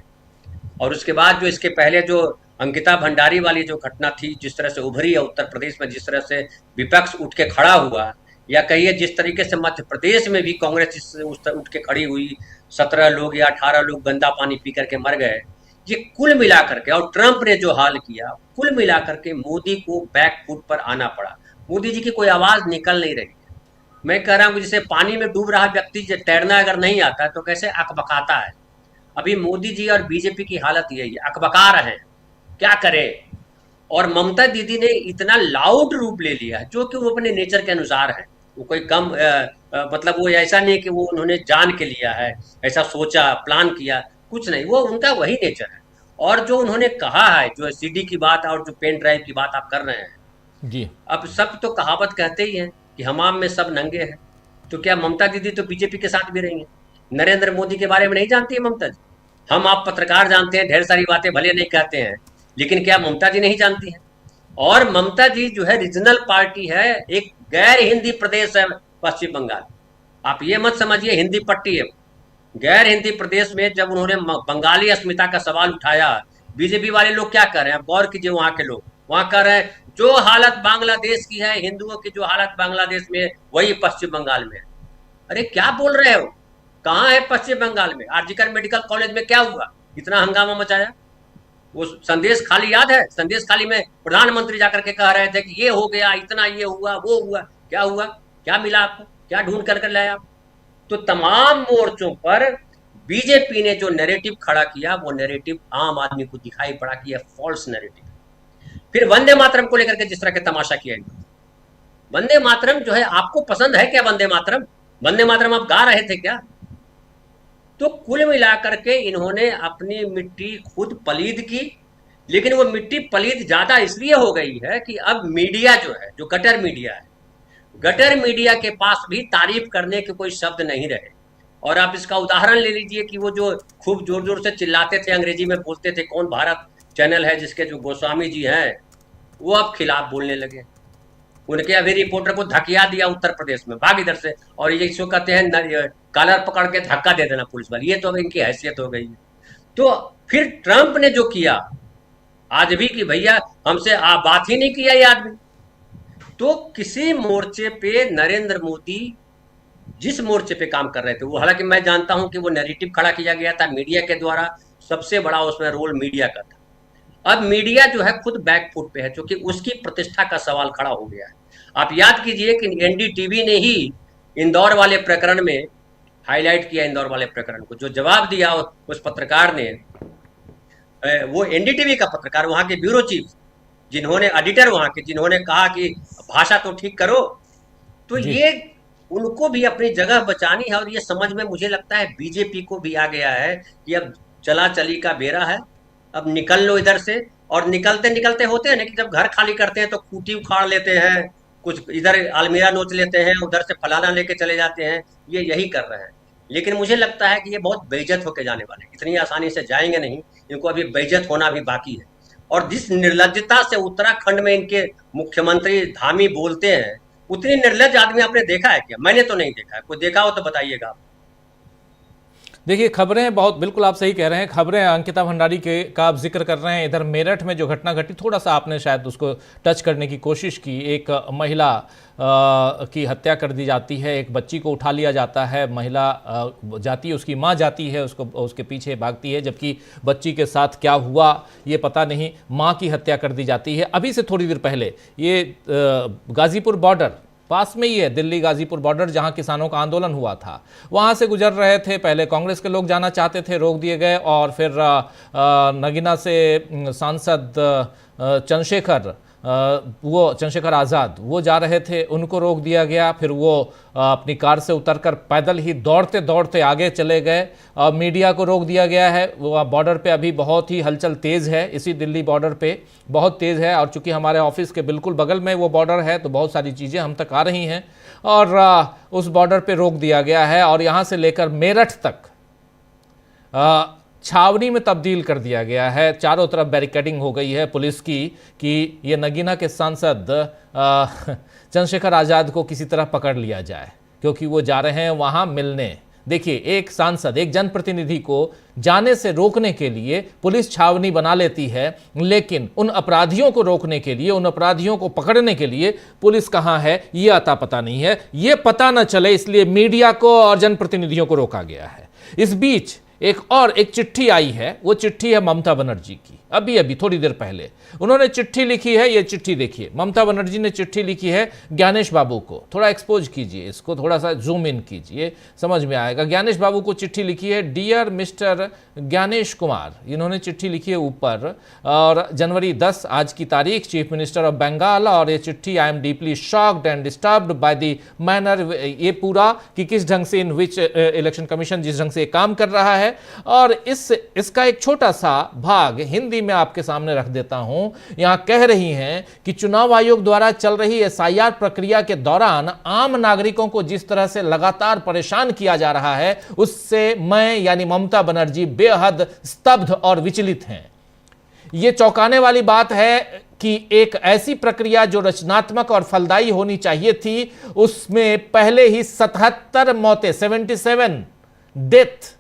और उसके बाद जो इसके पहले जो अंकिता भंडारी वाली जो घटना थी, जिस तरह से उभरी है उत्तर प्रदेश में, जिस तरह से विपक्ष उठ के खड़ा हुआ, या कहिए जिस तरीके से मध्य प्रदेश में भी कांग्रेस उठ के खड़ी हुई, 17 लोग या 18 लोग गंदा पानी पी करके मर गए, ये कुल मिलाकर के, और ट्रंप ने जो हाल किया, कुल मिलाकर के मोदी को बैक फुट पर आना पड़ा। मोदी जी की कोई आवाज निकल नहीं रही है। मैं कह रहा हूँ जैसे पानी में डूब रहा व्यक्ति तैरना अगर नहीं आता तो कैसे अकबकाता है। अभी मोदी जी और बीजेपी की हालत यही है, अकबका रहे हैं, क्या करें। और ममता दीदी ने इतना लाउड रूप ले लिया है, जो कि वो अपने नेचर के अनुसार है, वो कोई कम मतलब वो ऐसा नहीं कि वो उन्होंने जान के लिया है, ऐसा सोचा प्लान किया, कुछ नहीं, वो उनका वही नेचर है। और जो उन्होंने कहा है, जो सीडी की बात और जो पेन ड्राइव की बात आप कर रहे हैं जी, अब सब तो कहावत कहते ही हैं कि हमाम में सब नंगे हैं। तो क्या ममता दीदी तो बीजेपी के साथ भी रहेंगे? नरेंद्र मोदी के बारे में नहीं जानती है ममता जी? हम आप पत्रकार जानते हैं, ढेर सारी बातें भले नहीं कहते हैं, लेकिन क्या ममता जी नहीं जानती है? और ममता जी जो है रीजनल पार्टी है, एक गैर हिंदी प्रदेश है पश्चिम बंगाल। आप ये मत समझिए हिंदी पट्टी है, गैर हिंदी प्रदेश में जब उन्होंने बंगाली अस्मिता का सवाल उठाया, बीजेपी वाले लोग क्या कर रहे हैं, गौर कीजिए, वहां के लोग वहां कर रहे हैं जो हालत बांग्लादेश की है, हिंदुओं की जो हालत बांग्लादेश में, वही पश्चिम बंगाल में है। अरे क्या बोल रहे हो, कहाँ है पश्चिम बंगाल में? आरजीकर मेडिकल कॉलेज में क्या हुआ, इतना हंगामा मचाया? वो संदेश खाली याद है? संदेश खाली में प्रधानमंत्री जाकर के कह रहे थे कि ये हो गया, इतना ये हुआ, वो हुआ, क्या हुआ, क्या मिला आपको, क्या ढूंढ कर लाए आप? तो तमाम मोर्चों पर बीजेपी ने जो नैरेटिव खड़ा किया, वो नैरेटिव आम आदमी को दिखाई पड़ा कि यह फॉल्स नैरेटिव। फिर वंदे मातरम को लेकर के जिस तरह के तमाशा किया, वंदे मातरम जो है, आपको पसंद है क्या वंदे मातरम? वंदे मातरम आप गा रहे थे क्या? तो कुल मिलाकर के इन्होंने अपनी मिट्टी खुद पलीद की, लेकिन वो मिट्टी पलीद ज्यादा इसलिए हो गई है कि अब मीडिया जो है, जो गटर मीडिया है, गटर मीडिया के पास भी तारीफ करने के कोई शब्द नहीं रहे। और आप इसका उदाहरण ले लीजिए कि वो जो खूब जोर जोर से चिल्लाते थे, अंग्रेजी में बोलते थे, कौन भारत चैनल है जिसके जो गोस्वामी जी हैं, वो अब खिलाफ बोलने लगे। उनके अभी रिपोर्टर को धकिया दिया उत्तर प्रदेश में, भाग इधर से, और ये इसको कहते हैं कॉलर पकड़ के धक्का दे देना पुलिस वाले। ये तो अब इनकी हैसियत हो गई है। तो फिर ट्रंप ने जो किया आज भी कि भैया हमसे बात ही नहीं किया ये आदमी। तो किसी मोर्चे पे नरेंद्र मोदी जिस मोर्चे पे काम कर रहे थे, वो हालांकि मैं जानता हूं कि वो नैरेटिव खड़ा किया गया था मीडिया के द्वारा, सबसे बड़ा उसमें रोल मीडिया का था। अब मीडिया जो है खुद बैकफुट पे है, क्योंकि उसकी प्रतिष्ठा का सवाल खड़ा हो गया है। आप याद कीजिए कि एनडीटीवी ने ही इंदौर वाले प्रकरण में हाईलाइट किया, इंदौर वाले प्रकरण को जो जवाब दिया उस पत्रकार ने, वो एनडीटीवी का पत्रकार, वहां के ब्यूरो चीफ, जिन्होंने एडिटर वहां के, जिन्होंने कहा कि भाषा तो ठीक करो। तो ये उनको भी अपनी जगह बचानी है, और ये समझ में मुझे लगता है बीजेपी को भी आ गया है कि अब चला चली का बेरा है, अब निकल लो इधर से। और निकलते निकलते होते हैं ना कि जब घर खाली करते हैं तो खूंटी उखाड़ लेते हैं, कुछ इधर अलमीरा नोच लेते हैं, उधर से फलाना लेके चले जाते हैं, ये यही कर रहे हैं। लेकिन मुझे लगता है कि ये बहुत बेइज्जत होके जाने वाले, इतनी आसानी से जाएंगे नहीं, इनको अभी बेइज्जत होना भी बाकी है। और जिस निर्लज्जता से उत्तराखंड में इनके मुख्यमंत्री धामी बोलते हैं, उतनी निर्लज्ज आदमी आपने देखा है क्या? मैंने तो नहीं देखा है, कोई देखा हो तो बताइएगा आप। देखिए, खबरें बहुत, बिल्कुल आप सही कह रहे हैं, खबरें अंकिता भंडारी के का आप जिक्र कर रहे हैं। इधर मेरठ में जो घटना घटी, थोड़ा सा आपने शायद उसको टच करने की कोशिश की। एक महिला की हत्या कर दी जाती है, एक बच्ची को उठा लिया जाता है, महिला जाती है, उसकी माँ जाती है, उसके पीछे भागती है, जबकि बच्ची के साथ क्या हुआ ये पता नहीं, माँ की हत्या कर दी जाती है। अभी से थोड़ी देर पहले ये गाजीपुर बॉर्डर पास में ही है, दिल्ली गाजीपुर बॉर्डर, जहां किसानों का आंदोलन हुआ था, वहां से गुजर रहे थे। पहले कांग्रेस के लोग जाना चाहते थे, रोक दिए गए, और फिर नगीना से सांसद चंद्रशेखर आज़ाद वो जा रहे थे, उनको रोक दिया गया। फिर वो अपनी कार से उतरकर पैदल ही दौड़ते दौड़ते आगे चले गए। मीडिया को रोक दिया गया है। वो बॉर्डर पे अभी बहुत ही हलचल तेज़ है, इसी दिल्ली बॉर्डर पे बहुत तेज़ है, और चूंकि हमारे ऑफिस के बिल्कुल बगल में वो बॉर्डर है, तो बहुत सारी चीज़ें हम तक आ रही हैं, और उस बॉर्डर पे रोक दिया गया है, और यहाँ से लेकर मेरठ तक छावनी में तब्दील कर दिया गया है। चारों तरफ बैरिकेडिंग हो गई है पुलिस की कि ये नगीना के सांसद चंद्रशेखर आज़ाद को किसी तरह पकड़ लिया जाए, क्योंकि वो जा रहे हैं वहाँ मिलने। देखिए, एक सांसद, एक जनप्रतिनिधि को जाने से रोकने के लिए पुलिस छावनी बना लेती है, लेकिन उन अपराधियों को रोकने के लिए, उन अपराधियों को पकड़ने के लिए पुलिस कहाँ है ये आता पता नहीं है। ये पता न चले इसलिए मीडिया को और जनप्रतिनिधियों को रोका गया है। इस बीच एक चिट्ठी आई है, वो चिट्ठी है ममता बनर्जी की। अभी थोड़ी देर पहले उन्होंने चिट्ठी लिखी है, ये चिट्ठी देखिए, ममता बनर्जी ने चिट्ठी लिखी है ज्ञानेश बाबू को। थोड़ा एक्सपोज कीजिए इसको, थोड़ा सा जूम इन कीजिए, समझ में आएगा। ज्ञानेश बाबू को चिट्ठी लिखी है, डियर मिस्टर ज्ञानेश कुमार, इन्होंने चिट्ठी लिखी है ऊपर, और जनवरी 10 आज की तारीख, चीफ मिनिस्टर ऑफ बंगाल। और ये चिट्ठी, I am deeply shocked and disturbed by the manner, ये पूरा कि किस ढंग से इन विच इलेक्शन कमीशन जिस ढंग से काम कर रहा है। और इसका एक छोटा सा भाग हिंदी में आपके सामने रख देता हूं। यहां कह रही हैं कि चुनाव आयोग द्वारा चल रही एसआईआर प्रक्रिया के दौरान आम नागरिकों को जिस तरह से लगातार परेशान किया जा रहा है, उससे मैं यानी ममता बनर्जी बेहद स्तब्ध और विचलित हैं। यह चौंकाने वाली बात है कि एक ऐसी प्रक्रिया जो रचनात्मक और फलदायी होनी चाहिए थी, उसमें पहले ही 77 मौतें, 77 डेथ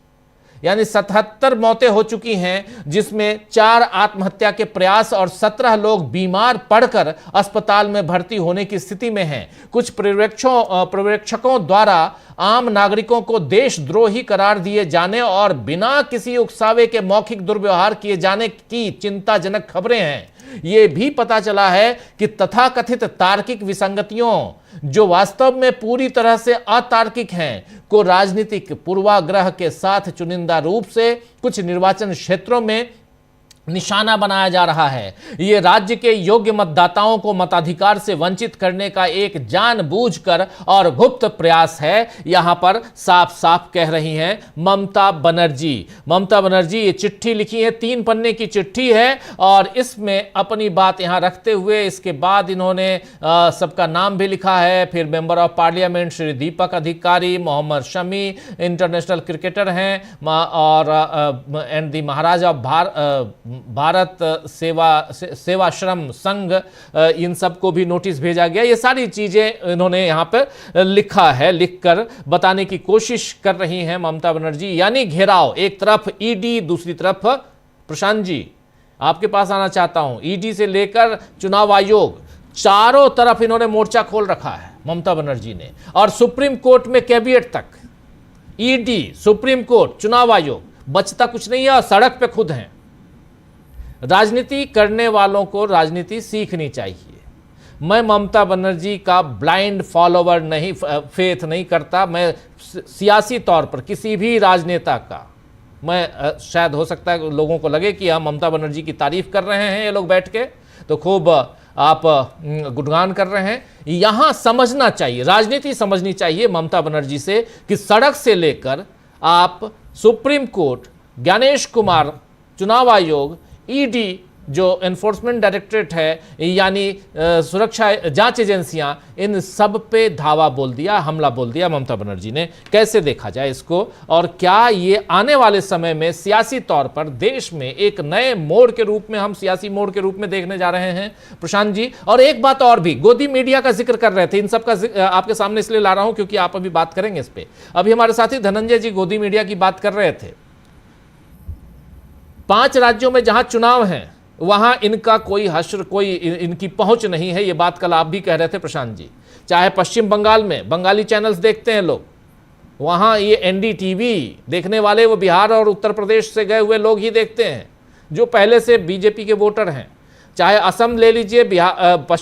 यानी 77 मौतें हो चुकी हैं, जिसमें 4 आत्महत्या के प्रयास और 17 लोग बीमार पड़कर अस्पताल में भर्ती होने की स्थिति में हैं। कुछ पर्यवेक्षकों द्वारा आम नागरिकों को देशद्रोही करार दिए जाने और बिना किसी उकसावे के मौखिक दुर्व्यवहार किए जाने की चिंताजनक खबरें हैं। यह भी पता चला है कि तथाकथित तार्किक विसंगतियों, जो वास्तव में पूरी तरह से अतार्किक हैं, को राजनीतिक पूर्वाग्रह के साथ चुनिंदा रूप से कुछ निर्वाचन क्षेत्रों में निशाना बनाया जा रहा है। यह राज्य के योग्य मतदाताओं को मताधिकार से वंचित करने का एक जानबूझकर और गुप्त प्रयास है, यहां पर साफ साफ कह रही हैं ममता बनर्जी। ममता बनर्जी ये चिट्ठी लिखी है, 3 पन्ने की चिट्ठी है, और इसमें अपनी बात यहां रखते हुए इसके बाद इन्होंने सबका नाम भी लिखा है। फिर member of parliament Shri Deepak अधिकारी, मोहम्मद शमी, इंटरनेशनल क्रिकेटर हैं, और the Maharaj of Bharat Sevashram संघ, इन सबको भी नोटिस भेजा गया। ये सारी चीजें इन्होंने यहां पर लिखा है, लिखकर बताने की कोशिश कर रही हैं ममता बनर्जी। यानी घेराव, एक तरफ ईडी, दूसरी तरफ प्रशांत जी आपके पास आना चाहता हूं, ईडी से लेकर चुनाव आयोग, चारों तरफ इन्होंने मोर्चा खोल रखा है ममता बनर्जी ने, और सुप्रीम कोर्ट में कैबिनेट तक, ईडी, सुप्रीम कोर्ट, चुनाव आयोग, बचता कुछ नहीं है, और सड़क पे खुद हैं। राजनीति करने वालों को राजनीति सीखनी चाहिए। मैं ममता बनर्जी का ब्लाइंड फॉलोवर नहीं, फेथ नहीं करता। मैं सियासी तौर पर किसी भी राजनेता का, मैं शायद हो सकता है लोगों को लगे कि हम ममता बनर्जी की तारीफ कर रहे हैं, ये लोग बैठ के तो खूब आप गुणगान कर रहे हैं। यहां समझना चाहिए, राजनीति समझनी चाहिए ममता बनर्जी से कि सड़क से लेकर आप सुप्रीम कोर्ट, ज्ञानेश कुमार, चुनाव आयोग, ईडी, जो एनफोर्समेंट डायरेक्टरेट है, यानी सुरक्षा जांच एजेंसियां, इन सब पे धावा बोल दिया, हमला बोल दिया ममता बनर्जी ने। कैसे देखा जाए इसको, और क्या ये आने वाले समय में सियासी तौर पर देश में एक नए मोड़ के रूप में, हम सियासी मोड़ के रूप में देखने जा रहे हैं प्रशांत जी? और एक बात और भी, गोदी मीडिया का जिक्र कर रहे थे, इन सब का आपके सामने इसलिए ला रहा हूं क्योंकि आप अभी बात करेंगे इस पे। अभी हमारे साथी धनंजय जी गोदी मीडिया की बात कर रहे थे। 5 राज्यों में जहां चुनाव हैं वहां इनका कोई हश्र, कोई इनकी पहुंच नहीं है, यह बात कल आप भी कह रहे थे प्रशांत जी। चाहे पश्चिम बंगाल में बंगाली चैनल्स देखते हैं लोग, वहां ये एनडीटीवी देखने वाले वो बिहार और उत्तर प्रदेश से गए हुए लोग ही देखते हैं, जो पहले से बीजेपी के वोटर हैं। चाहे असम ले लीजिए, बिहार, पश्चिम